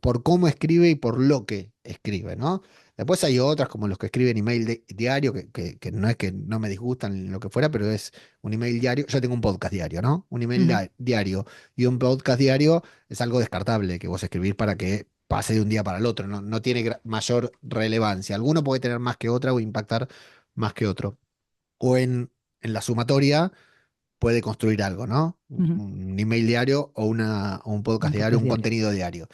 por cómo escribe y por lo que escribe, ¿no? Después hay otras como los que escriben email diario, que no es que no me disgustan lo que fuera, pero es un email diario. Yo tengo un podcast diario, ¿no? Un email Ujú, diario y un podcast diario es algo descartable que vos escribís para que pase de un día para el otro, no, no tiene mayor relevancia. Alguno puede tener más que otra o impactar más que otro. O en la sumatoria puede construir algo, ¿no? ujú. Un email diario o un podcast Un diario, podcast un diario. contenido diario.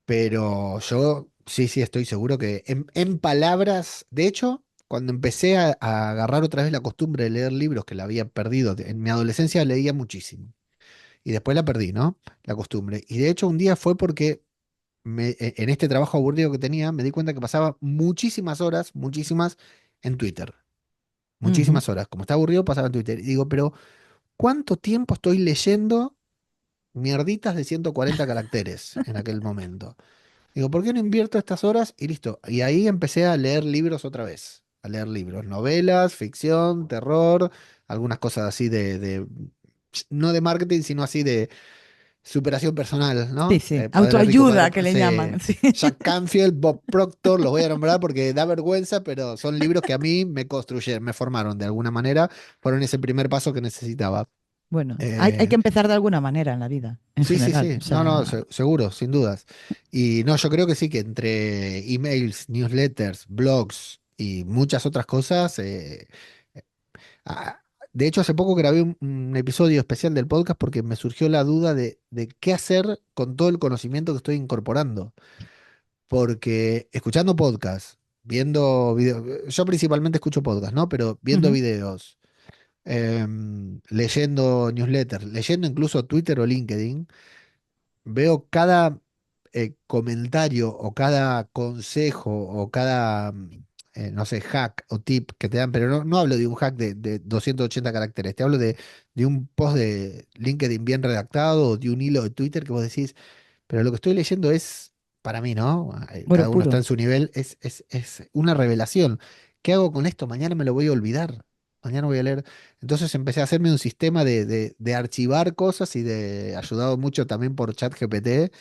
Pero yo sí, sí, estoy seguro que en palabras, de hecho, cuando empecé a agarrar otra vez la costumbre de leer libros que la había perdido, en mi adolescencia leía muchísimo y después la perdí, ¿no? La costumbre. Y de hecho un día fue porque en este trabajo aburrido que tenía, me di cuenta que pasaba muchísimas horas, muchísimas, en Twitter. Ujú. Muchísimas horas. Como estaba aburrido, pasaba en Twitter. Y digo, pero ¿cuánto tiempo estoy leyendo mierditas de 140 caracteres en aquel momento? Digo, ¿por qué no invierto estas horas? Y listo. Y ahí empecé a leer libros otra vez. A leer libros, novelas, ficción, terror, algunas cosas así no de marketing, sino así de superación personal, Sí, ¿no? sí. Padre rico, Autoayuda que le llaman. Sí. Jack Canfield, Bob Proctor, los voy a nombrar porque da vergüenza, pero son libros que a mí me construyeron, me formaron de alguna manera, fueron ese primer paso que necesitaba. Bueno, hay que Eh, empezar de alguna manera en la vida, en Sí, sí, general. sí, O no, no, sea, seguro, sin dudas. Y no, yo creo que sí, que entre emails, newsletters, blogs y muchas otras cosas, ah, de hecho hace poco grabé un episodio especial del podcast porque me surgió la duda de qué hacer con todo el conocimiento que estoy incorporando. Porque escuchando podcasts, viendo videos, yo principalmente escucho podcasts, ¿no? Pero viendo ujú, videos, leyendo newsletters, leyendo incluso Twitter o LinkedIn, veo cada comentario o cada consejo o cada, no sé, hack o tip que te dan, pero no hablo de un hack de 280 caracteres, te hablo de un post de LinkedIn bien redactado o de un hilo de Twitter que vos decís, pero lo que estoy leyendo es, para mí, ¿no? oro Cada uno está puro. en su nivel, es una revelación. ¿Qué hago con esto? Mañana me lo voy a olvidar. Mañana voy a leer. Entonces empecé a hacerme un sistema de archivar cosas y ayudado mucho también por ChatGPT,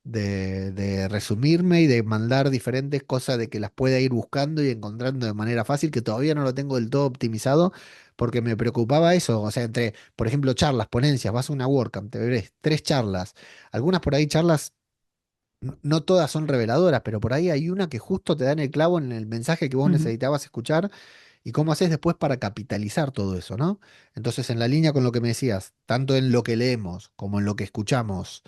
de resumirme y de mandar diferentes cosas de que las pueda ir buscando y encontrando de manera fácil, que todavía no lo tengo del todo optimizado, porque me preocupaba eso. O sea, entre, por ejemplo, charlas, ponencias, vas a una WordCamp, te ves 3 charlas. Algunas por ahí charlas no todas son reveladoras, pero por ahí hay una que justo te da en el clavo en el mensaje que vos Ujú. necesitabas escuchar y cómo haces después para capitalizar todo eso, ¿no? Entonces, en la línea con lo que me decías, tanto en lo que leemos como en lo que escuchamos,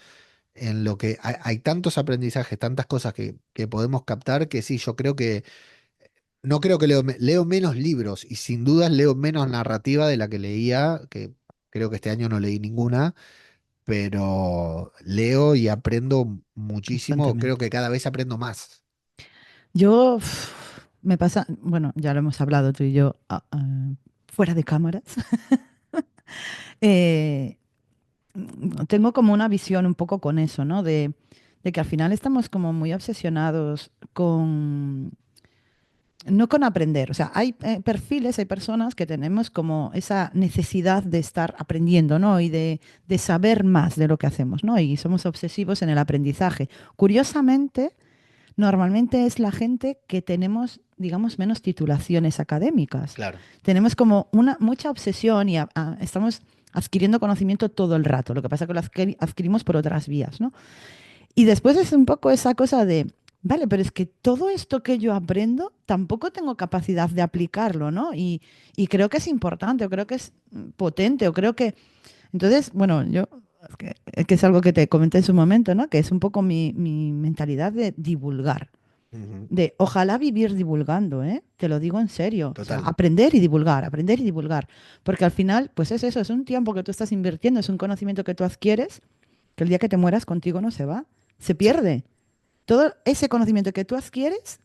en lo que hay tantos aprendizajes, tantas cosas que podemos captar, que sí, yo creo que, no creo que leo menos libros y sin dudas leo menos narrativa de la que leía, que creo que este año no leí ninguna, pero leo y aprendo muchísimo, creo constantemente. que cada vez aprendo más. Yo me pasa, bueno, ya lo hemos hablado tú y yo fuera de cámaras. Eh, tengo como una visión un poco con eso, ¿no? De que al final estamos como muy obsesionados con, no con aprender, o sea, hay perfiles, hay personas que tenemos como esa necesidad de estar aprendiendo, ¿no? Y de saber más de lo que hacemos, ¿no? Y somos obsesivos en el aprendizaje. Curiosamente, normalmente es la gente que tenemos, digamos, menos titulaciones académicas. Claro. Tenemos como una mucha obsesión y estamos adquiriendo conocimiento todo el rato. Lo que pasa es que lo adquirimos por otras vías, ¿no? Y después es un poco esa cosa de, vale, pero es que todo esto que yo aprendo tampoco tengo capacidad de aplicarlo, ¿no? Y creo que es importante, o creo que es potente, o creo que... Entonces, bueno, yo, que es algo que te comenté en su momento, ¿no? Que es un poco mi mentalidad de divulgar. Ujú. De ojalá vivir divulgando, ¿eh? Te lo digo en serio. O sea, Total. aprender y divulgar, aprender y divulgar. Porque al final, pues es eso, es un tiempo que tú estás invirtiendo, es un conocimiento que tú adquieres, que el día que te mueras contigo no se va, se Sí. pierde. Todo ese conocimiento que tú adquieres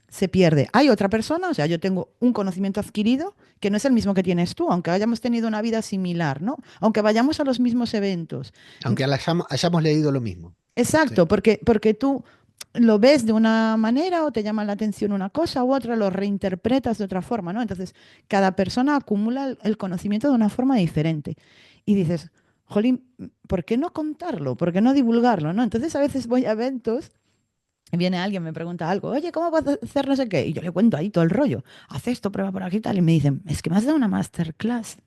se pierde. Hay otra persona, o sea, yo tengo un conocimiento adquirido que no es el mismo que tienes tú, aunque hayamos tenido una vida similar, ¿no? Aunque vayamos a los mismos eventos. Aunque hayamos leído lo mismo. Sí. Exacto, porque tú lo ves de una manera o te llama la atención una cosa u otra, lo reinterpretas de otra forma, ¿no? Entonces, cada persona acumula el conocimiento de una forma diferente. Y dices, jolín, ¿por qué no contarlo? ¿Por qué no divulgarlo? ¿No? Entonces, a veces voy a eventos. Viene alguien, me pregunta algo, oye, ¿cómo vas a hacer no sé qué? Y yo le cuento ahí todo el rollo. Haz esto, prueba por aquí y tal. Y me dicen, es que me has dado una masterclass.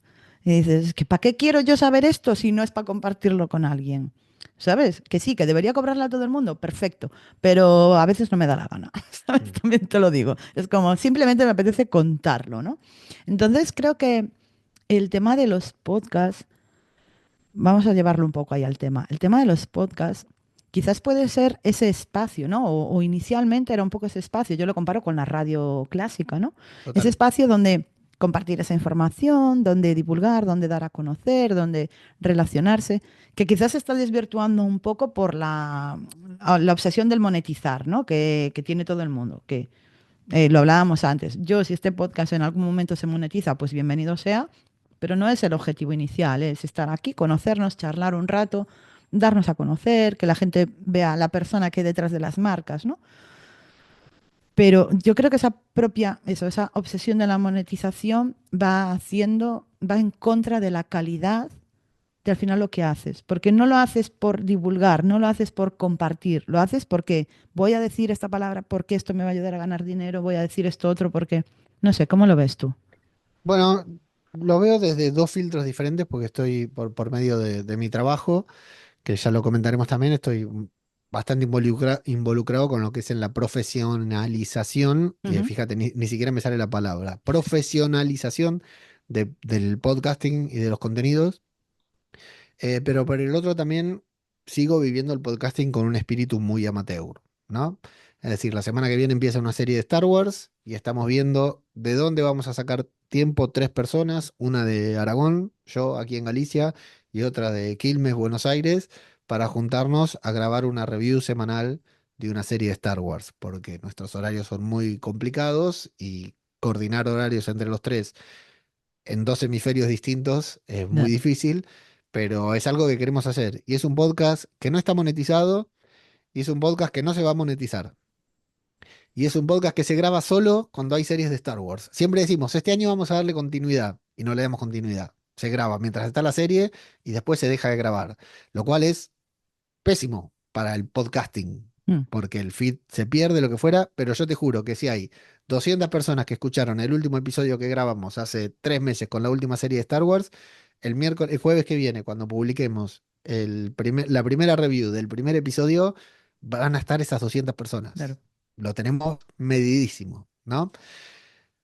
Y dices, es que ¿para qué quiero yo saber esto si no es para compartirlo con alguien? ¿Sabes? Que sí, que debería cobrarla a todo el mundo, perfecto. Pero a veces no me da la gana, ¿sabes? Mm. También te lo digo. Es como, simplemente me apetece contarlo, ¿no? Entonces creo que el tema de los podcasts vamos a llevarlo un poco ahí al tema. El tema de los podcasts quizás puede ser ese espacio, ¿no? O inicialmente era un poco ese espacio. Yo lo comparo con la radio clásica, ¿no? Ese Total. espacio donde compartir esa información, donde divulgar, donde dar a conocer, donde relacionarse, que quizás se está desvirtuando un poco por la obsesión del monetizar, ¿no? Que tiene todo el mundo, que lo hablábamos antes. Yo, si este podcast en algún momento se monetiza, pues bienvenido sea, pero no es el objetivo inicial, es estar aquí, conocernos, charlar un rato, darnos a conocer, que la gente vea la persona que hay detrás de las marcas, ¿no? Pero yo creo que esa propia, eso, esa obsesión de la monetización va en contra de la calidad de al final lo que haces, porque no lo haces por divulgar, no lo haces por compartir, lo haces porque voy a decir esta palabra porque esto me va a ayudar a ganar dinero, voy a decir esto otro porque, no sé, ¿cómo lo ves tú? Bueno, lo veo desde dos filtros diferentes porque estoy por medio de mi trabajo, que ya lo comentaremos también, estoy bastante involucrado con lo que es en la profesionalización, y Ujú. fíjate, ni siquiera me sale la palabra, profesionalización del podcasting y de los contenidos. Pero por el otro también sigo viviendo el podcasting con un espíritu muy amateur, ¿no? Es decir, la semana que viene empieza una serie de Star Wars y estamos viendo de dónde vamos a sacar tiempo tres personas, una de Aragón, yo aquí en Galicia, y otra de Quilmes, Buenos Aires, para juntarnos a grabar una review semanal de una serie de Star Wars, porque nuestros horarios son muy complicados y coordinar horarios entre los tres en dos hemisferios distintos es muy Ya. difícil, pero es algo que queremos hacer. Y es un podcast que no está monetizado y es un podcast que no se va a monetizar. Y es un podcast que se graba solo cuando hay series de Star Wars. Siempre decimos, este año vamos a darle continuidad y no le damos continuidad. Se graba mientras está la serie y después se deja de grabar, lo cual es pésimo para el podcasting, Mm. porque el feed se pierde, lo que fuera, pero yo te juro que si hay 200 personas que escucharon el último episodio que grabamos hace 3 meses con la última serie de Star Wars, el jueves que viene, cuando publiquemos la primera review del primer episodio, van a estar esas 200 personas. Claro. Lo tenemos medidísimo, ¿no?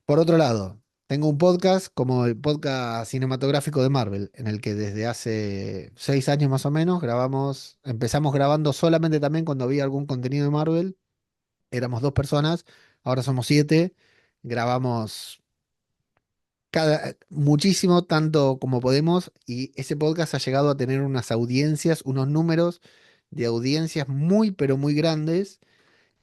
Por otro lado, tengo un podcast como el podcast cinematográfico de Marvel, en el que desde hace 6 años más o menos empezamos grabando solamente también cuando había algún contenido de Marvel. Éramos 2 personas, ahora somos 7. Grabamos muchísimo, tanto como podemos, y ese podcast ha llegado a tener unas audiencias, unos números de audiencias muy, pero muy grandes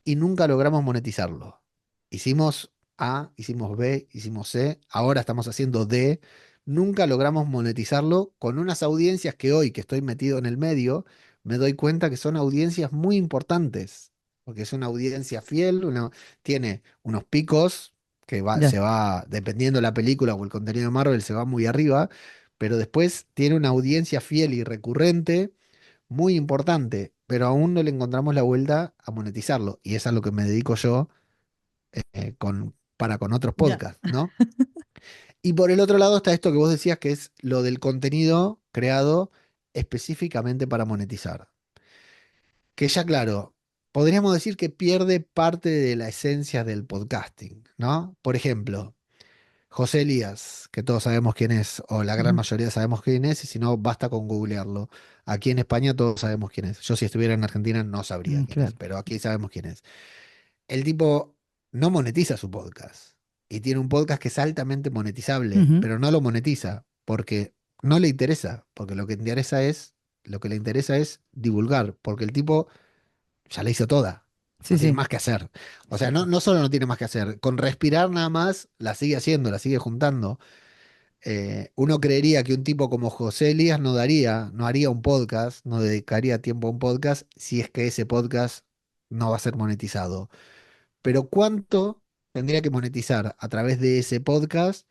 y nunca logramos monetizarlo. Hicimos A, hicimos B, hicimos C, ahora estamos haciendo D. Nunca logramos monetizarlo con unas audiencias que hoy que estoy metido en el medio, me doy cuenta que son audiencias muy importantes, porque es una audiencia fiel, tiene unos picos Ya, se va, dependiendo de la película o el contenido de Marvel, se va muy arriba, pero después tiene una audiencia fiel y recurrente muy importante, pero aún no le encontramos la vuelta a monetizarlo. Y es a lo que me dedico yo para con otros ya. podcasts, ¿no? Y por el otro lado está esto que vos decías, que es lo del contenido creado específicamente para monetizar. Que ya, claro, podríamos decir que pierde parte de la esencia del podcasting, ¿no? Por ejemplo, José Elías, que todos sabemos quién es, o la gran Ujú, mayoría sabemos quién es, y si no, basta con googlearlo. Aquí en España todos sabemos quién es. Yo si estuviera en Argentina no sabría quién es, claro. pero aquí sabemos quién es. El tipo no monetiza su podcast y tiene un podcast que es altamente monetizable, Ujú, pero no lo monetiza porque no le interesa, porque lo que le interesa es divulgar, porque el tipo ya la hizo toda. sí, No tiene sí, más que hacer. O sea, no, exacto. no solo no tiene más que hacer, con respirar nada más la sigue haciendo, la sigue juntando. Uno creería que un tipo como José Elías no haría un podcast, no dedicaría tiempo a un podcast si es que ese podcast no va a ser monetizado. Pero ¿cuánto tendría que monetizar a través de ese podcast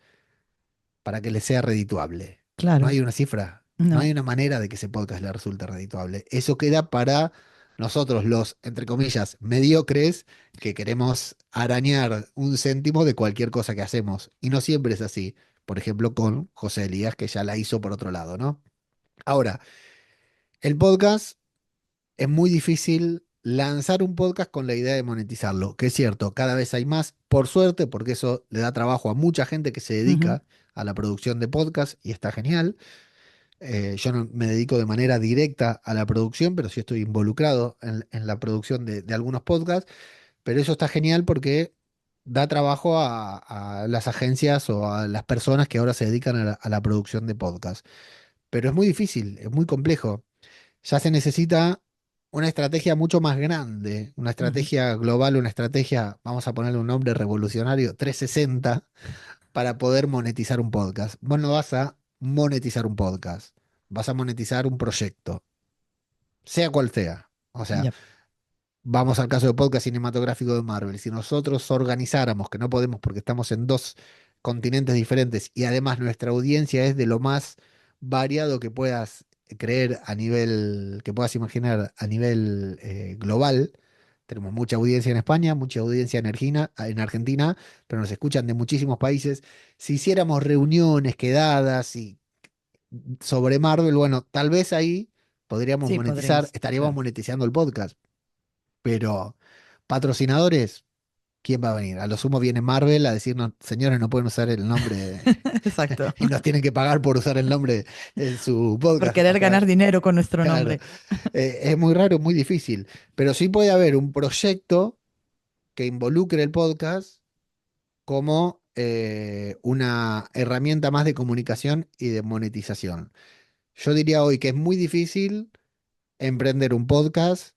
para que le sea redituable? No Claro. hay una cifra, no hay No. una manera de que ese podcast le resulte redituable. Eso queda para nosotros, los, entre comillas, mediocres, que queremos arañar un céntimo de cualquier cosa que hacemos. Y no siempre es así. Por ejemplo, con José Elías, que ya la hizo por otro lado, ¿no? Ahora, el podcast es muy difícil lanzar un podcast con la idea de monetizarlo, que es cierto, cada vez hay más, por suerte, porque eso le da trabajo a mucha gente que se Ujú, dedica a la producción de podcast y está genial. Yo no me dedico de manera directa a la producción, pero sí estoy involucrado en la producción de algunos podcasts, pero eso está genial porque da trabajo a las agencias o a las personas que ahora se dedican a la producción de podcast. Pero es muy difícil, es muy complejo. Ya se necesita una estrategia mucho más grande, una ujú. estrategia global, una estrategia, vamos a ponerle un nombre revolucionario, 360, para poder monetizar un podcast. Vos no vas a monetizar un podcast, vas a monetizar un proyecto, sea cual sea. O sea, Ya. vamos al caso del podcast cinematográfico de Marvel. Si nosotros organizáramos, que no podemos porque estamos en 2 continentes diferentes y además nuestra audiencia es de lo más variado que puedas creer a nivel, que puedas imaginar a nivel global. Tenemos mucha audiencia en España, mucha audiencia en Argentina, pero nos escuchan de muchísimos países. Si hiciéramos reuniones, quedadas y sobre Marvel, bueno, tal vez ahí podríamos Sí, monetizar, podréis, estaríamos claro. monetizando el podcast. Pero patrocinadores, ¿quién va a venir? A lo sumo viene Marvel a decirnos, señores, no pueden usar el nombre Exacto. y nos tienen que pagar por usar el nombre en su Por podcast. O querer sea, ganar dinero con nuestro claro, nombre. es muy raro, muy difícil. Pero sí puede haber un proyecto que involucre el podcast como una herramienta más de comunicación y de monetización. Yo diría hoy que es muy difícil emprender un podcast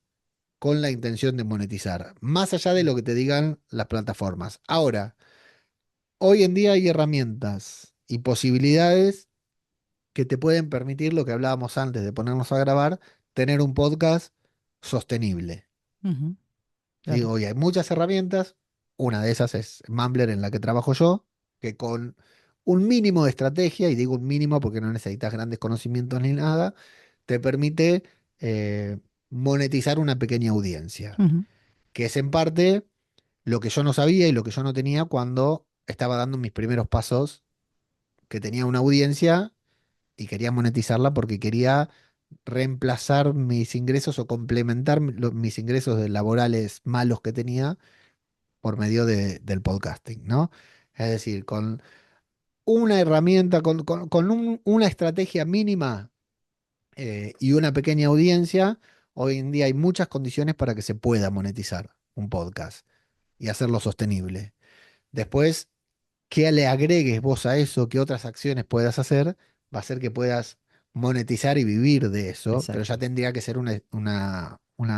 con la intención de monetizar, más allá de lo que te digan las plataformas. Ahora, hoy en día hay herramientas y posibilidades que te pueden permitir lo que hablábamos antes de ponernos a grabar, tener un podcast sostenible. Ujú, ¿Sí? claro. Hoy hay muchas herramientas, una de esas es Mumbler en la que trabajo yo, que con un mínimo de estrategia, y digo un mínimo porque no necesitas grandes conocimientos ni nada, te permite eh, monetizar una pequeña audiencia, Ujú, que es en parte lo que yo no sabía y lo que yo no tenía cuando estaba dando mis primeros pasos, que tenía una audiencia y quería monetizarla porque quería reemplazar mis ingresos o complementar mis ingresos laborales malos que tenía por medio del podcasting, ¿no? Es decir, una herramienta, una estrategia mínima y una pequeña audiencia, hoy en día hay muchas condiciones para que se pueda monetizar un podcast y hacerlo sostenible. Después, que le agregues vos a eso, qué otras acciones puedas hacer, va a hacer que puedas monetizar y vivir de eso, pero ya Exacto. tendría que ser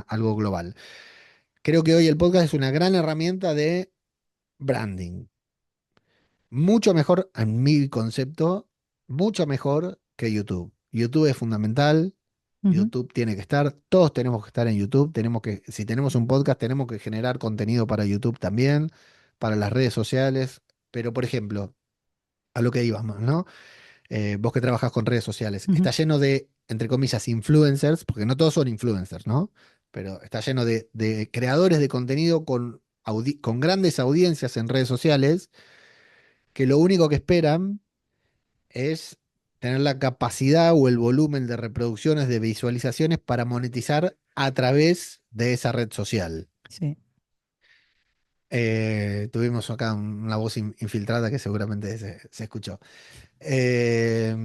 algo global. Creo que hoy el podcast es una gran herramienta de branding. Mucho mejor, en mi concepto, mucho mejor que YouTube. YouTube es fundamental. Ujú, YouTube tiene que estar, todos tenemos que estar en YouTube, si tenemos un podcast, tenemos que generar contenido para YouTube también, para las redes sociales. Pero, por ejemplo, a lo que ibas más, ¿no? Vos que trabajas con redes sociales, ujú. está lleno de, entre comillas, influencers, porque no todos son influencers, ¿no? Pero está lleno de creadores de contenido con grandes audiencias en redes sociales, que lo único que esperan es tener la capacidad o el volumen de reproducciones, de visualizaciones para monetizar a través de esa red social. Sí. Tuvimos acá una voz infiltrada que seguramente se escuchó. Eh,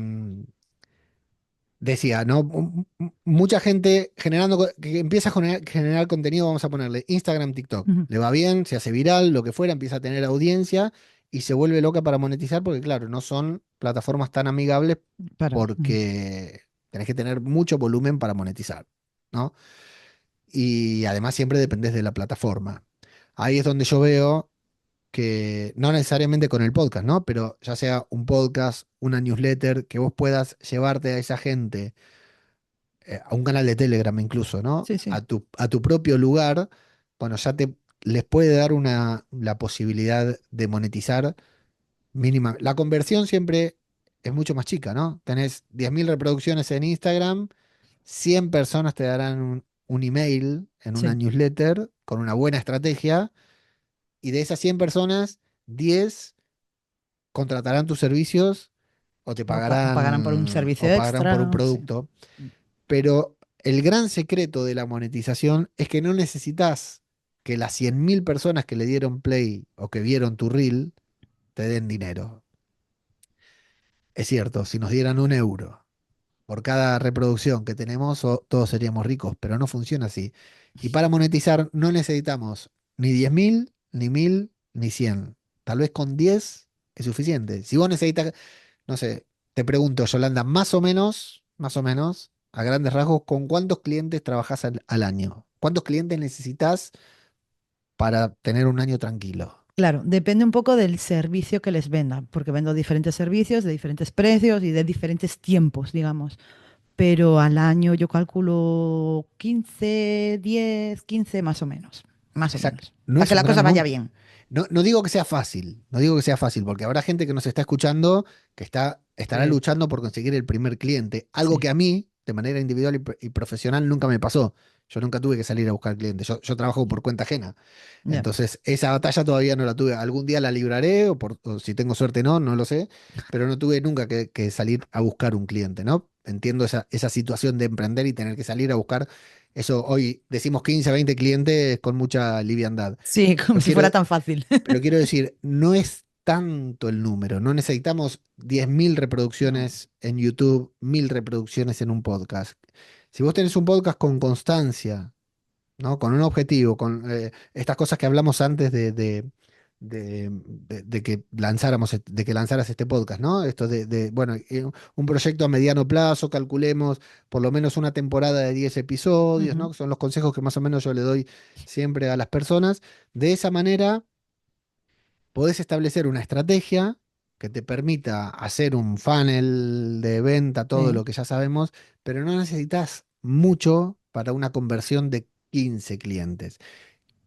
Decía, ¿no? Mucha gente que empieza a generar contenido, vamos a ponerle Instagram, TikTok. Ujú. Le va bien, se hace viral, lo que fuera, empieza a tener audiencia y se vuelve loca para monetizar porque, claro, no son plataformas tan amigables Ujú. porque tenés que tener mucho volumen para monetizar, ¿no? Y además siempre dependés de la plataforma. Ahí es donde yo veo que no necesariamente con el podcast, ¿no? Pero ya sea un podcast, una newsletter, que vos puedas llevarte a esa gente a un canal de Telegram incluso, ¿no? Sí, sí. A tu propio lugar, bueno, les puede dar la posibilidad de monetizar mínima. La conversión siempre es mucho más chica, ¿no? Tenés 10.000 reproducciones en Instagram, 100 personas te darán un email en una Sí. newsletter con una buena estrategia, y de esas 100 personas, 10 contratarán tus servicios o te O pagarán por un pagarán servicio o pagarán extra. por un Sí. producto. Pero el gran secreto de la monetización es que no necesitas que las 100.000 personas que le dieron play o que vieron tu reel te den dinero. Es cierto, si nos dieran 1 euro por cada reproducción que tenemos, todos seríamos ricos, pero no funciona así. Y para monetizar no necesitamos ni 10.000, ni 1.000, ni 100. Tal vez con 10 es suficiente. Si vos necesitas, no sé, te pregunto, Yolanda, más o menos, a grandes rasgos, ¿con cuántos clientes trabajás al año? ¿Cuántos clientes necesitas para tener un año tranquilo? Claro, depende un poco del servicio que les venda, porque vendo diferentes servicios de diferentes precios y de diferentes tiempos, digamos. Pero al año yo calculo 15, 10, 15 más o Exacto. menos, No para es que un la cosa gran vaya número. bien. No, no digo que sea fácil, no digo que sea fácil, porque habrá gente que nos está escuchando que estará Que, luchando por conseguir el primer cliente, algo sí, que a mí, de manera individual y profesional, nunca me pasó. Yo nunca tuve que salir a buscar clientes, yo trabajo por cuenta ajena. ya. Entonces, esa batalla todavía no la tuve. Algún día la libraré, o si tengo suerte no lo sé, pero no tuve nunca que salir a buscar un cliente, ¿no? Entiendo esa situación de emprender y tener que salir a buscar eso. Hoy decimos 15, 20 clientes con mucha liviandad. Sí, como Pero si fuera quiero, tan fácil. pero quiero decir, no es tanto el número, no necesitamos 10.000 No, reproducciones en YouTube, 1.000 reproducciones en un podcast. Si vos tenés un podcast con constancia, ¿no? Con un objetivo, con estas cosas que hablamos antes de que de que lanzaras este podcast, ¿no? Esto bueno, un proyecto a mediano plazo, calculemos por lo menos una temporada de 10 episodios, ujú, ¿no? Son los consejos que más o menos yo le doy siempre a las personas. De esa manera podés establecer una estrategia que te permita hacer un funnel de venta, todo sí, lo que ya sabemos, pero no necesitas mucho para una conversión de 15 clientes.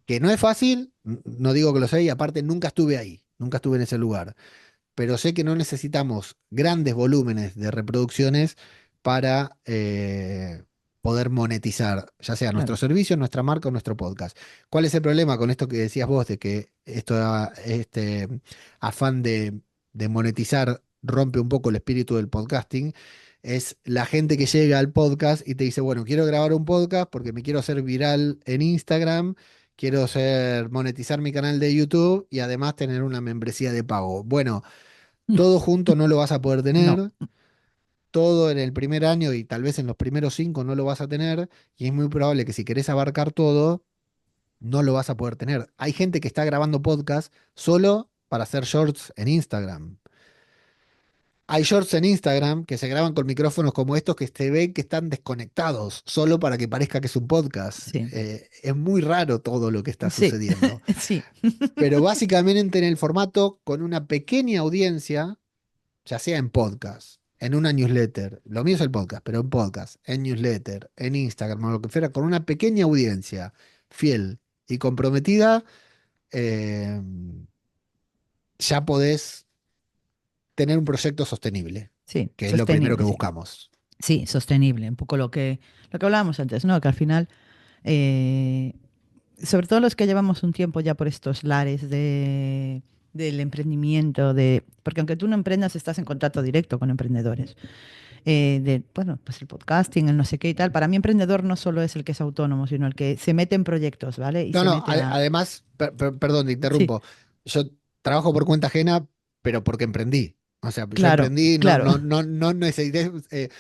Que no es fácil, no digo que lo sé, y aparte nunca estuve ahí, nunca estuve en ese lugar, pero sé que no necesitamos grandes volúmenes de reproducciones para poder monetizar, ya sea nuestro claro. servicio, nuestra marca o nuestro podcast. ¿Cuál es el problema con esto que decías vos, de que este afán de monetizar rompe un poco el espíritu del podcasting? Es la gente que llega al podcast y te dice, bueno, quiero grabar un podcast porque me quiero hacer viral en Instagram, quiero monetizar mi canal de YouTube y además tener una membresía de pago. Bueno, todo junto no lo vas a poder No, tener, todo en el primer año y tal vez en los primeros 5 no lo vas a tener, y es muy probable que si querés abarcar todo, no lo vas a poder tener. Hay gente que está grabando podcast solo para hacer shorts en Instagram. Hay shorts en Instagram que se graban con micrófonos como estos que se ven que están desconectados, solo para que parezca que es un podcast. sí, Es muy raro todo lo que está sí, sucediendo. sí, Pero básicamente en el formato con una pequeña audiencia, ya sea en podcast, en una newsletter, lo mío es el podcast, pero en podcast, en newsletter, en Instagram o lo que fuera, con una pequeña audiencia fiel y comprometida, eh, ya podés tener un proyecto sostenible, sí, que es lo primero que sostenible, sí. buscamos. Sí, sostenible, un poco lo que hablábamos antes, ¿no? Que al final, eh, sobre todo los que llevamos un tiempo ya por estos lares del emprendimiento, porque aunque tú no emprendas, estás en contacto directo con emprendedores. Bueno, pues el podcasting, el no sé qué y tal. Para mí, emprendedor no solo es el que es autónomo, sino el que se mete en proyectos, ¿vale? Y No, se no, mete a. además, perdón, te Sí, interrumpo. Yo trabajo por cuenta ajena, pero porque emprendí. O sea, yo claro, emprendí, claro, no necesité,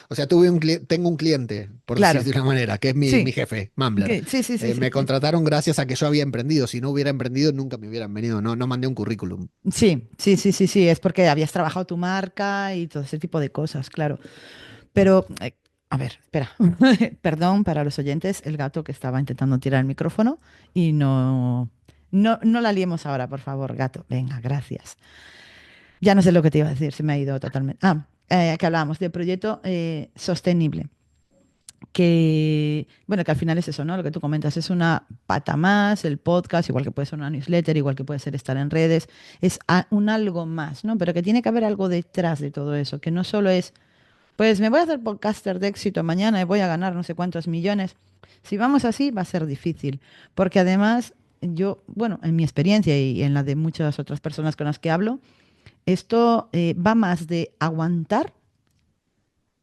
o sea, tengo un cliente, por decir claro. de una manera, que es mi Sí, jefe, Mumbler. sí, sí, sí, sí, Me sí. contrataron gracias a que yo había emprendido. Si no hubiera emprendido, nunca me hubieran venido. No mandé un currículum. Sí, sí, sí, sí, sí, es porque habías trabajado tu marca y todo ese tipo de cosas, claro. Pero, a ver, espera. Perdón para los oyentes, el gato que estaba intentando tirar el micrófono y no la liemos ahora, por favor, gato. Venga, gracias. Ya no sé lo que te iba a decir, se me ha ido totalmente. Que hablábamos de proyecto sostenible, que, bueno, que al final es eso, ¿no? Lo que tú comentas, es una pata más, el podcast, igual que puede ser una newsletter, igual que puede ser estar en redes, es un algo más, ¿no? Pero que tiene que haber algo detrás de todo eso, que no solo es pues me voy a hacer podcaster de éxito mañana y voy a ganar no sé cuántos millones. Si vamos así, va a ser difícil, porque además yo, bueno, en mi experiencia y en la de muchas otras personas con las que hablo, esto va más de aguantar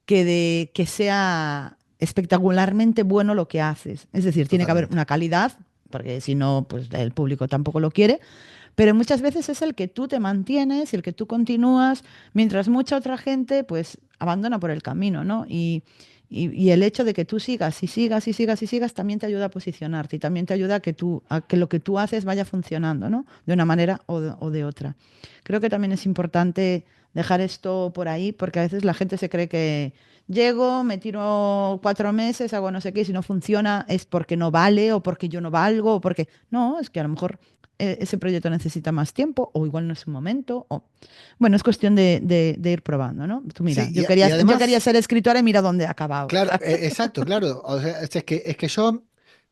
que de que sea espectacularmente bueno lo que haces. Es decir, tiene que haber Totalmente. una calidad, porque si no, pues el público tampoco lo quiere, pero muchas veces es el que tú te mantienes, el que tú continúas, mientras mucha otra gente pues abandona por el camino, ¿no? Y el hecho de que tú sigas y sigas y sigas y sigas también te ayuda a posicionarte y también te ayuda a que lo que tú haces vaya funcionando, ¿no? De una manera o de otra. Creo que también es importante dejar esto por ahí porque a veces la gente se cree que llego, me tiro 4 meses, hago no sé qué, y si no funciona es porque no vale o porque yo no valgo o porque. No, es que a lo mejor ese proyecto necesita más tiempo o igual no es su momento. Bueno, es cuestión de ir probando, ¿no? Tú mira, Sí, y yo quería además, ser escritora y mira dónde he acabado. claro, exacto, claro. O sea, es que yo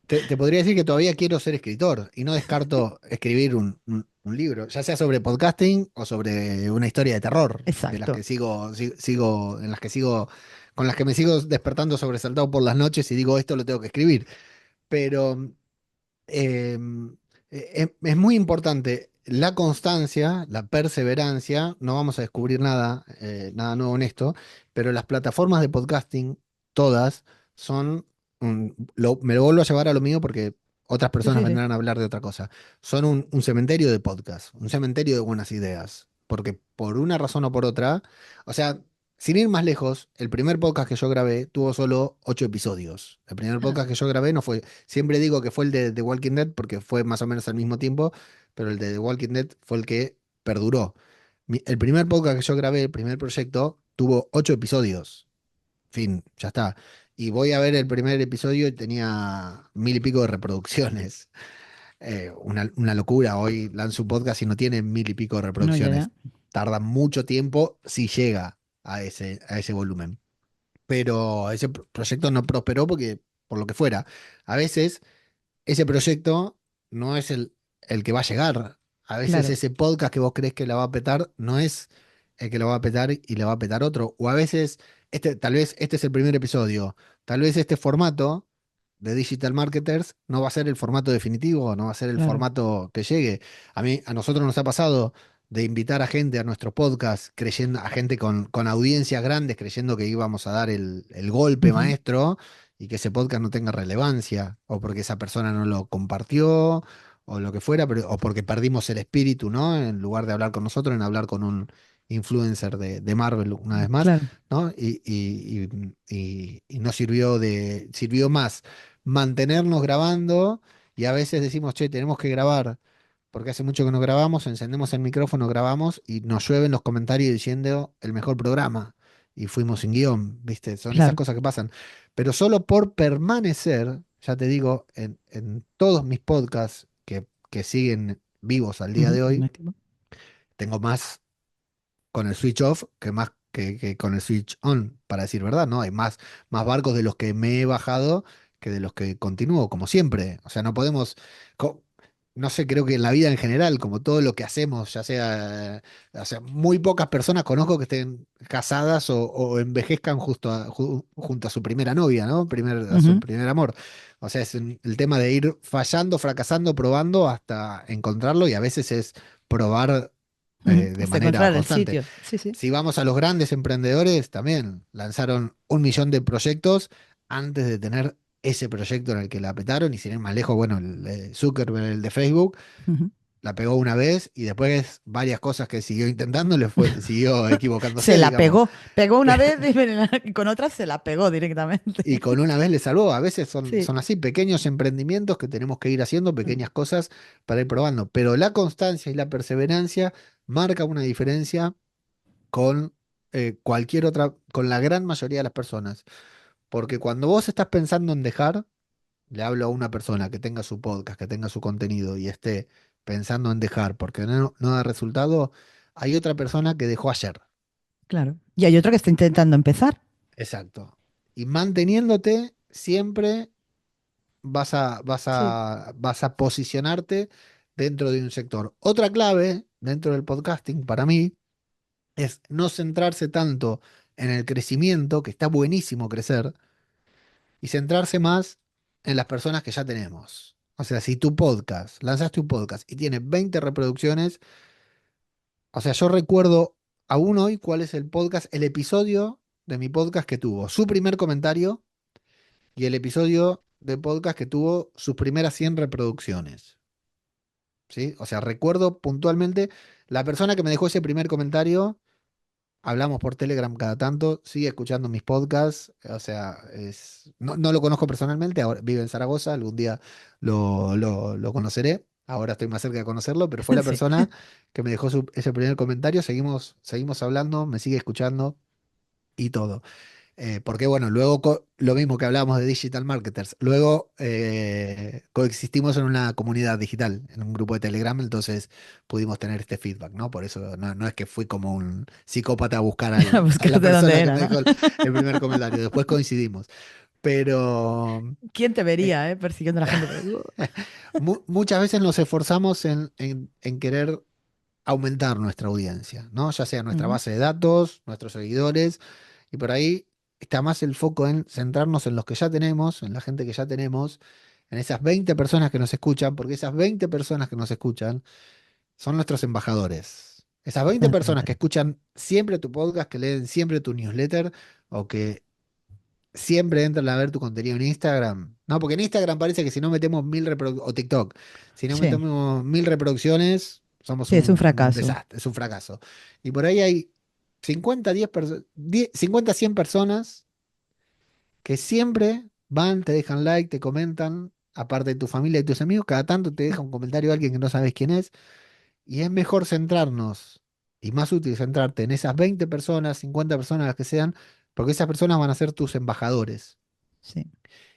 te podría decir que todavía quiero ser escritor y no descarto escribir un libro, ya sea sobre podcasting o sobre una historia de terror, de las Exacto. que en las que sigo, con las que me sigo despertando sobresaltado por las noches y digo, esto lo tengo que escribir. Pero eh, es muy importante la constancia, la perseverancia. No vamos a descubrir nada nuevo en esto, pero las plataformas de podcasting, todas, son, me lo vuelvo a llevar a lo mío porque otras Sí, personas sí, sí. vendrán a hablar de otra cosa. Son un cementerio de podcast, un cementerio de buenas ideas, porque por una razón o por otra, o sea, sin ir más lejos, el primer podcast que yo grabé tuvo solo 8 episodios. El primer Ah, podcast que yo grabé no fue. Siempre digo que fue el de The Walking Dead porque fue más o menos al mismo tiempo, pero el de The Walking Dead fue el que perduró. El primer podcast que yo grabé, el primer proyecto, tuvo 8 episodios. Fin, ya está. Y voy a ver el primer episodio y tenía 1000 y pico de reproducciones. Una locura. Hoy lanzo un podcast y no tiene 1000 y pico de no llega. reproducciones. Tarda mucho tiempo si llega a ese volumen, pero ese proyecto no prosperó porque, por lo que fuera, a veces ese proyecto no es el que va a llegar. A veces Claro, ese podcast que vos crees que la va a petar no es el que lo va a petar y le va a petar otro. O a veces, tal vez este es el primer episodio, tal vez este formato de Digital Marketers no va a ser el formato definitivo, no va a ser el claro. formato que llegue. A nosotros nos ha pasado de invitar a gente a nuestro podcast, creyendo, a gente con audiencias grandes, creyendo que íbamos a dar el golpe Ujú. maestro y que ese podcast no tenga relevancia, o porque esa persona no lo compartió, o lo que fuera, o porque perdimos el espíritu, ¿no? En lugar de hablar con nosotros, en hablar con un influencer de Marvel una vez más, Claro. ¿no? Y nos sirvió más mantenernos grabando y a veces decimos, che, tenemos que grabar porque hace mucho que no grabamos, encendemos el micrófono, grabamos y nos llueven los comentarios diciendo el mejor programa y fuimos sin guión, ¿viste? Son esas Claro. cosas que pasan. Pero solo por permanecer, ya te digo, en todos mis podcasts que siguen vivos al día Ujú, de en hoy, activo. tengo más con el switch off que más que con el switch on, para decir verdad, ¿no? Hay más barcos de los que me he bajado que de los que continúo, como siempre. O sea, no podemos, co- no sé, creo que en la vida en general, como todo lo que hacemos, ya sea, o sea, muy pocas personas conozco que estén casadas o envejezcan junto a su primera novia, ¿no? A su Ujú, primer amor. O sea, es el tema de ir fallando, fracasando, probando hasta encontrarlo y a veces es probar ujú. de Hasta manera encontrar el constante. sitio. Sí, sí. Si vamos a los grandes emprendedores, también lanzaron 1 millón de proyectos antes de tener ese proyecto en el que la petaron y sin ir más lejos, bueno, el de Zuckerberg, el de Facebook, Ujú. la pegó una vez y después varias cosas que siguió intentando, siguió Se equivocándose, la digamos. pegó. Pegó una vez y con otra se la pegó directamente. Y con una vez le salvó. A veces Sí. son así, pequeños emprendimientos que tenemos que ir haciendo, Mm. pequeñas cosas para ir probando. Pero la constancia y la perseverancia marca una diferencia con cualquier otra, con la gran mayoría de las personas. Porque cuando vos estás pensando en dejar, le hablo a una persona que tenga su podcast, que tenga su contenido y esté pensando en dejar porque no da resultado, hay otra persona que dejó ayer. Claro. Y hay otro que está intentando empezar. Exacto. Y manteniéndote, siempre Sí. vas a posicionarte dentro de un sector. Otra clave dentro del podcasting para mí es no centrarse tanto en el crecimiento, que está buenísimo crecer, y centrarse más en las personas que ya tenemos. O sea, si tu podcast, lanzaste un podcast y tiene 20 reproducciones, o sea, yo recuerdo aún hoy cuál es el podcast, el episodio de mi podcast que tuvo su primer comentario y el episodio de podcast que tuvo sus primeras 100 reproducciones. ¿Sí? O sea, recuerdo puntualmente la persona que me dejó ese primer comentario. Hablamos por Telegram cada tanto, sigue escuchando mis podcasts, o sea, no lo conozco personalmente, ahora vive en Zaragoza, algún día lo conoceré, ahora estoy más cerca de conocerlo, pero fue la Sí. persona que me dejó ese primer comentario, seguimos hablando, me sigue escuchando y todo. Porque bueno, luego lo mismo que hablábamos de digital marketers, luego coexistimos en una comunidad digital, en un grupo de Telegram, entonces pudimos tener este feedback, ¿no? Por eso no es que fui como un psicópata a buscar A a la buscar de dónde persona que era, me ¿no? dejó el primer comentario, después coincidimos. Pero ¿Quién te eh, vería, persiguiendo a la gente por ahí? muchas veces nos esforzamos en querer aumentar nuestra audiencia, ¿no? Ya sea nuestra Ujú. base de datos, nuestros seguidores, y por ahí está más el foco en centrarnos en los que ya tenemos, en la gente que ya tenemos, en esas 20 personas que nos escuchan, porque esas 20 personas que nos escuchan son nuestros embajadores. Esas 20 personas Totalmente. que escuchan siempre tu podcast, que leen siempre tu newsletter o que siempre entran a ver tu contenido en Instagram. No, porque en Instagram parece que si no metemos 1000 reproducciones, o TikTok, si no Sí, metemos 1000 reproducciones, somos sí, es un un fracaso. desastre, es un fracaso. Y por ahí hay 50, 100 personas que siempre van, te dejan like, te comentan, aparte de tu familia y tus amigos, cada tanto te deja un comentario alguien que no sabes quién es, y es mejor centrarnos, y más útil centrarte en esas 20 personas, 50 personas, las que sean, porque esas personas van a ser tus embajadores Sí,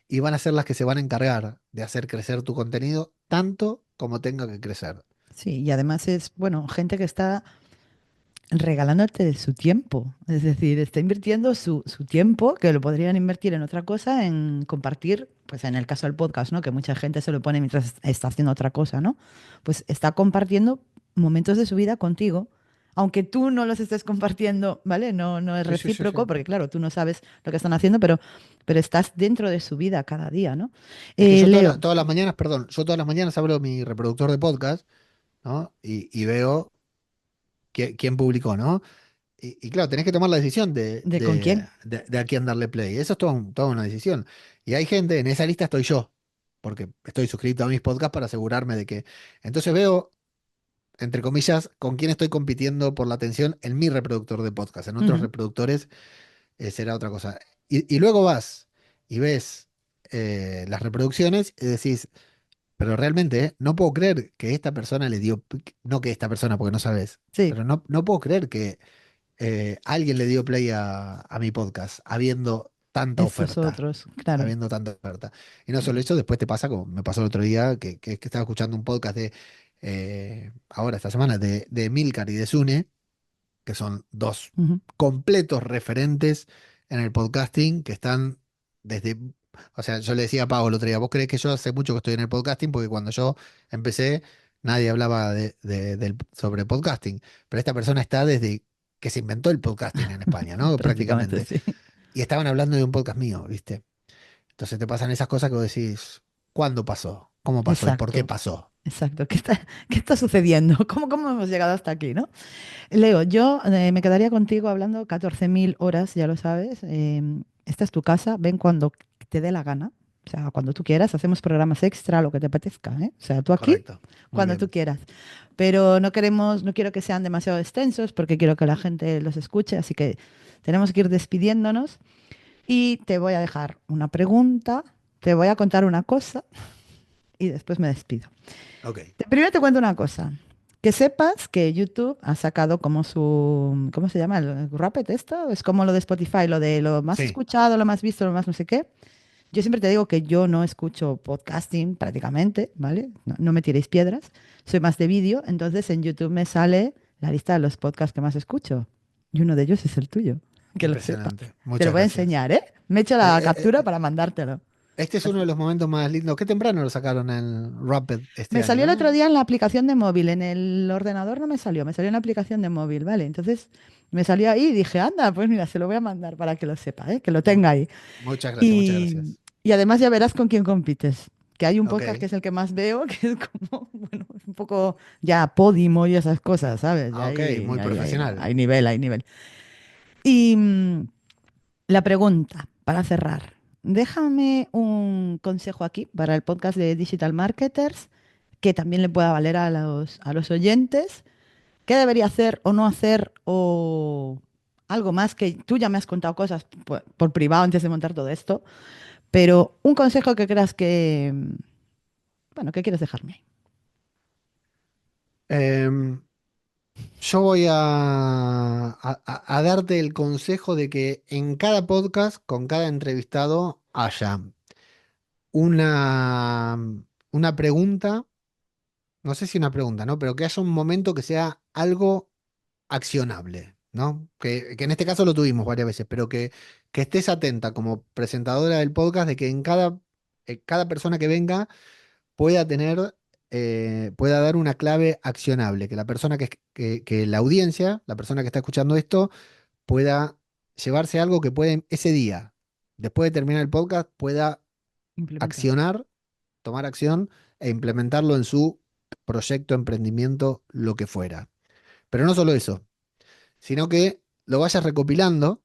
y van a ser las que se van a encargar de hacer crecer tu contenido tanto como tenga que crecer. sí. Y además es, bueno, gente que está regalándote su tiempo. Es decir, está invirtiendo su tiempo, que lo podrían invertir en otra cosa, en compartir, pues en el caso del podcast, ¿no? Que mucha gente se lo pone mientras está haciendo otra cosa, ¿no? Pues está compartiendo momentos de su vida contigo. Aunque tú no los estés compartiendo, ¿vale? No, no es Sí, sí, sí, sí. recíproco, porque claro, tú no sabes lo que están haciendo, pero estás dentro de su vida cada día, ¿no? Es que yo Leo, todas las mañanas, perdón, yo todas las mañanas abro mi reproductor de podcast, ¿no? Y veo quién publicó, ¿no? Y claro, tenés que tomar la decisión ¿de con quién? de a quién darle play. Eso es toda una decisión. Y hay gente, en esa lista estoy yo, porque estoy suscrito a mis podcasts para asegurarme de que. Entonces veo entre comillas, con quién estoy compitiendo por la atención en mi reproductor de podcast. En otros Ujú. reproductores será otra cosa. Y luego vas y ves las reproducciones y decís, pero realmente, no puedo creer que esta persona le dio, no que esta persona, porque no sabes, Sí, pero no puedo creer que alguien le dio play a mi podcast, habiendo tanta estos oferta, otros, claro. habiendo tanta oferta. Y no solo eso, después te pasa como me pasó el otro día, que estaba escuchando un podcast de, ahora esta semana, de Milcar y de Sune, que son dos Ujú. completos referentes en el podcasting que están desde, o sea, yo le decía a Pablo el otro día, ¿vos creés que yo hace mucho que estoy en el podcasting? Porque cuando yo empecé, nadie hablaba sobre podcasting, pero esta persona está desde que se inventó el podcasting en España, ¿no? Prácticamente, Prácticamente. sí. Y estaban hablando de un podcast mío, ¿viste? Entonces te pasan esas cosas que vos decís, ¿cuándo pasó? ¿Cómo pasó? ¿Y por qué Exacto, pasó? exacto. ¿Qué está sucediendo? ¿Cómo hemos llegado hasta aquí, ¿no? Leo, yo me quedaría contigo hablando 14.000 horas, ya lo sabes. Esta es tu casa, ven cuando te dé la gana. O sea, cuando tú quieras, hacemos programas extra, lo que te apetezca, ¿eh? O sea, tú aquí, Correcto. Muy cuando tú bien. quieras. Pero no quiero que sean demasiado extensos porque quiero que la gente los escuche, así que tenemos que ir despidiéndonos y te voy a dejar una pregunta, te voy a contar una cosa y después me despido. Ok. Primero te cuento una cosa. Que sepas que YouTube ha sacado como su, ¿cómo se llama? ¿El Rapid esto? Es como lo de Spotify, lo de lo más Sí, escuchado, lo más visto, lo más no sé qué. Yo siempre te digo que yo no escucho podcasting prácticamente, ¿vale? No me tiréis piedras. Soy más de vídeo, entonces en YouTube me sale la lista de los podcasts que más escucho. Y uno de ellos es el tuyo, que lo sepas. impresionante. Te lo Muchas voy a gracias. enseñar, ¿eh? Me he hecho Eh, la eh, captura eh, para mandártelo. Este es uno de los momentos más lindos. Qué temprano lo sacaron en Rapid este Me año, salió el otro ¿no? día en la aplicación de móvil, en el ordenador no me salió en la aplicación de móvil, ¿vale? Entonces me salió ahí y dije, anda, pues mira, se lo voy a mandar para que lo sepa, ¿eh? Que lo Mu- tenga ahí. Muchas gracias, muchas Y, gracias. y además ya verás con quién compites. Que hay un podcast que Ok. es el que más veo, que es como, bueno, es un poco ya Podimo y esas cosas, ¿sabes? Y Ah, ok, ahí muy profesional. hay nivel, hay nivel. Y la pregunta, para cerrar, déjame un consejo aquí para el podcast de Digital Marketers que también le pueda valer a los oyentes. ¿Qué debería hacer o no hacer o algo más que tú ya me has contado cosas por privado antes de montar todo esto, pero un consejo que creas que, bueno, que quieres dejarme ahí? Em, yo voy a darte el consejo de que en cada podcast, con cada entrevistado, haya una, una pregunta, no sé si una pregunta, ¿no? Pero que haya un momento que sea algo accionable, ¿no? Que en este caso lo tuvimos varias veces, pero que estés atenta como presentadora del podcast de que en cada persona que venga pueda tener, pueda dar una clave accionable, que la persona que la audiencia, la persona que está escuchando esto, pueda llevarse algo que puede ese día, después de terminar el podcast, pueda Implementar. accionar, tomar acción e implementarlo en su proyecto, emprendimiento, lo que fuera. Pero no solo eso, sino que lo vayas recopilando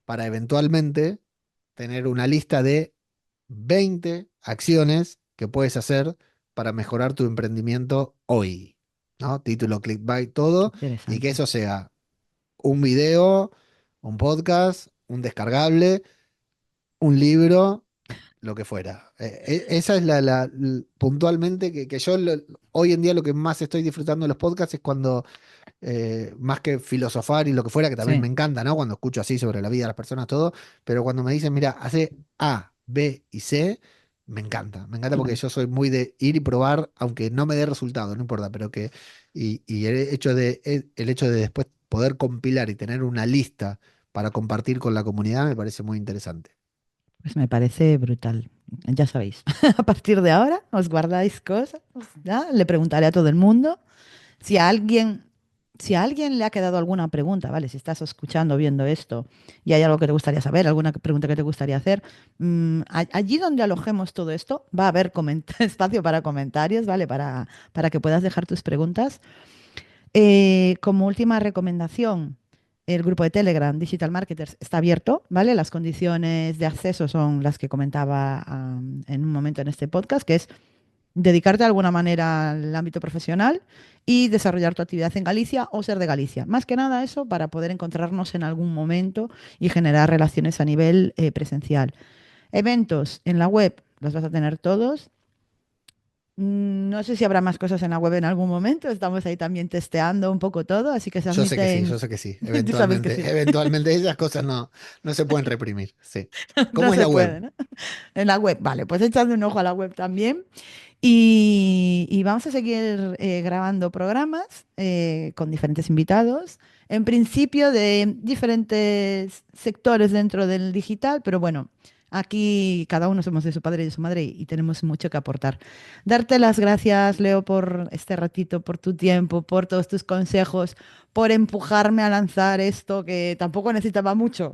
para eventualmente tener una lista de 20 acciones que puedes hacer para mejorar tu emprendimiento hoy, ¿no? Título, clickbait, Qué todo, y que interesante. eso sea un video, un podcast, un descargable, un libro, lo que fuera. Esa es puntualmente que yo hoy en día lo que más estoy disfrutando de los podcasts es cuando más que filosofar y lo que fuera, que también me Sí, encanta, ¿no? Cuando escucho así sobre la vida de las personas, todo, pero cuando me dicen, mira, hace A, B y C, me encanta porque claro. yo soy muy de ir y probar, aunque no me dé resultado, no importa, pero y el hecho de después poder compilar y tener una lista para compartir con la comunidad me parece muy interesante. Pues me parece brutal. Ya sabéis, a partir de ahora os guardáis cosas, ¿ya? Le preguntaré a todo el mundo. Si a alguien, si a alguien le ha quedado alguna pregunta, ¿vale? Si estás escuchando, viendo esto y hay algo que te gustaría saber, alguna pregunta que te gustaría hacer, allí donde alojemos todo esto, va a haber espacio para comentarios, ¿vale? Para que puedas dejar tus preguntas. Como última recomendación, el grupo de Telegram Digital Marketers está abierto, ¿vale? Las condiciones de acceso son las que comentaba en un momento en este podcast, que es dedicarte de alguna manera al ámbito profesional y desarrollar tu actividad en Galicia o ser de Galicia. Más que nada eso para poder encontrarnos en algún momento y generar relaciones a nivel presencial. Eventos en la web los vas a tener todos. No sé si habrá más cosas en la web en algún momento. Estamos ahí también testeando un poco todo, así que se Yo sé que sí, admiten. yo sé que sí. Tú sabes que Eventualmente, sí. eventualmente esas cosas no se pueden reprimir. Sí. No ¿Cómo es se la web? puede, ¿no? En la web, vale, pues echadle un ojo a la web también. Y vamos a seguir grabando programas con diferentes invitados, en principio de diferentes sectores dentro del digital, pero bueno, aquí cada uno somos de su padre y de su madre y tenemos mucho que aportar. Darte las gracias, Leo, por este ratito, por tu tiempo, por todos tus consejos, por empujarme a lanzar esto que tampoco necesitaba mucho,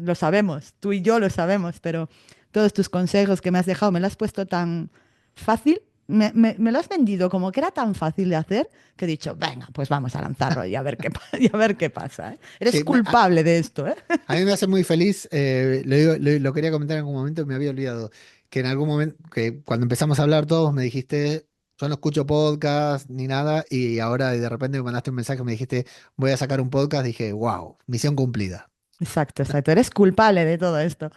lo sabemos, tú y yo lo sabemos, pero todos tus consejos que me has dejado, me lo has puesto tan fácil, me lo has vendido como que era tan fácil de hacer que he dicho, venga, pues vamos a lanzarlo y a ver qué, y a ver qué pasa, ¿eh? Eres Sí, culpable de esto, ¿eh? a mí me hace muy feliz, lo quería comentar en algún momento, me había olvidado, que en algún momento, que cuando empezamos a hablar todos me dijiste, yo no escucho podcast ni nada, y ahora de repente me mandaste un mensaje, me dijiste, voy a sacar un podcast, dije, wow, misión cumplida. Exacto, exacto. Eres culpable de todo esto.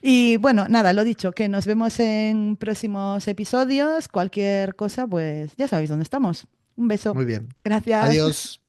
Y bueno, nada, lo dicho, que nos vemos en próximos episodios. Cualquier cosa, pues ya sabéis dónde estamos. Un beso. Muy bien. Gracias. Adiós.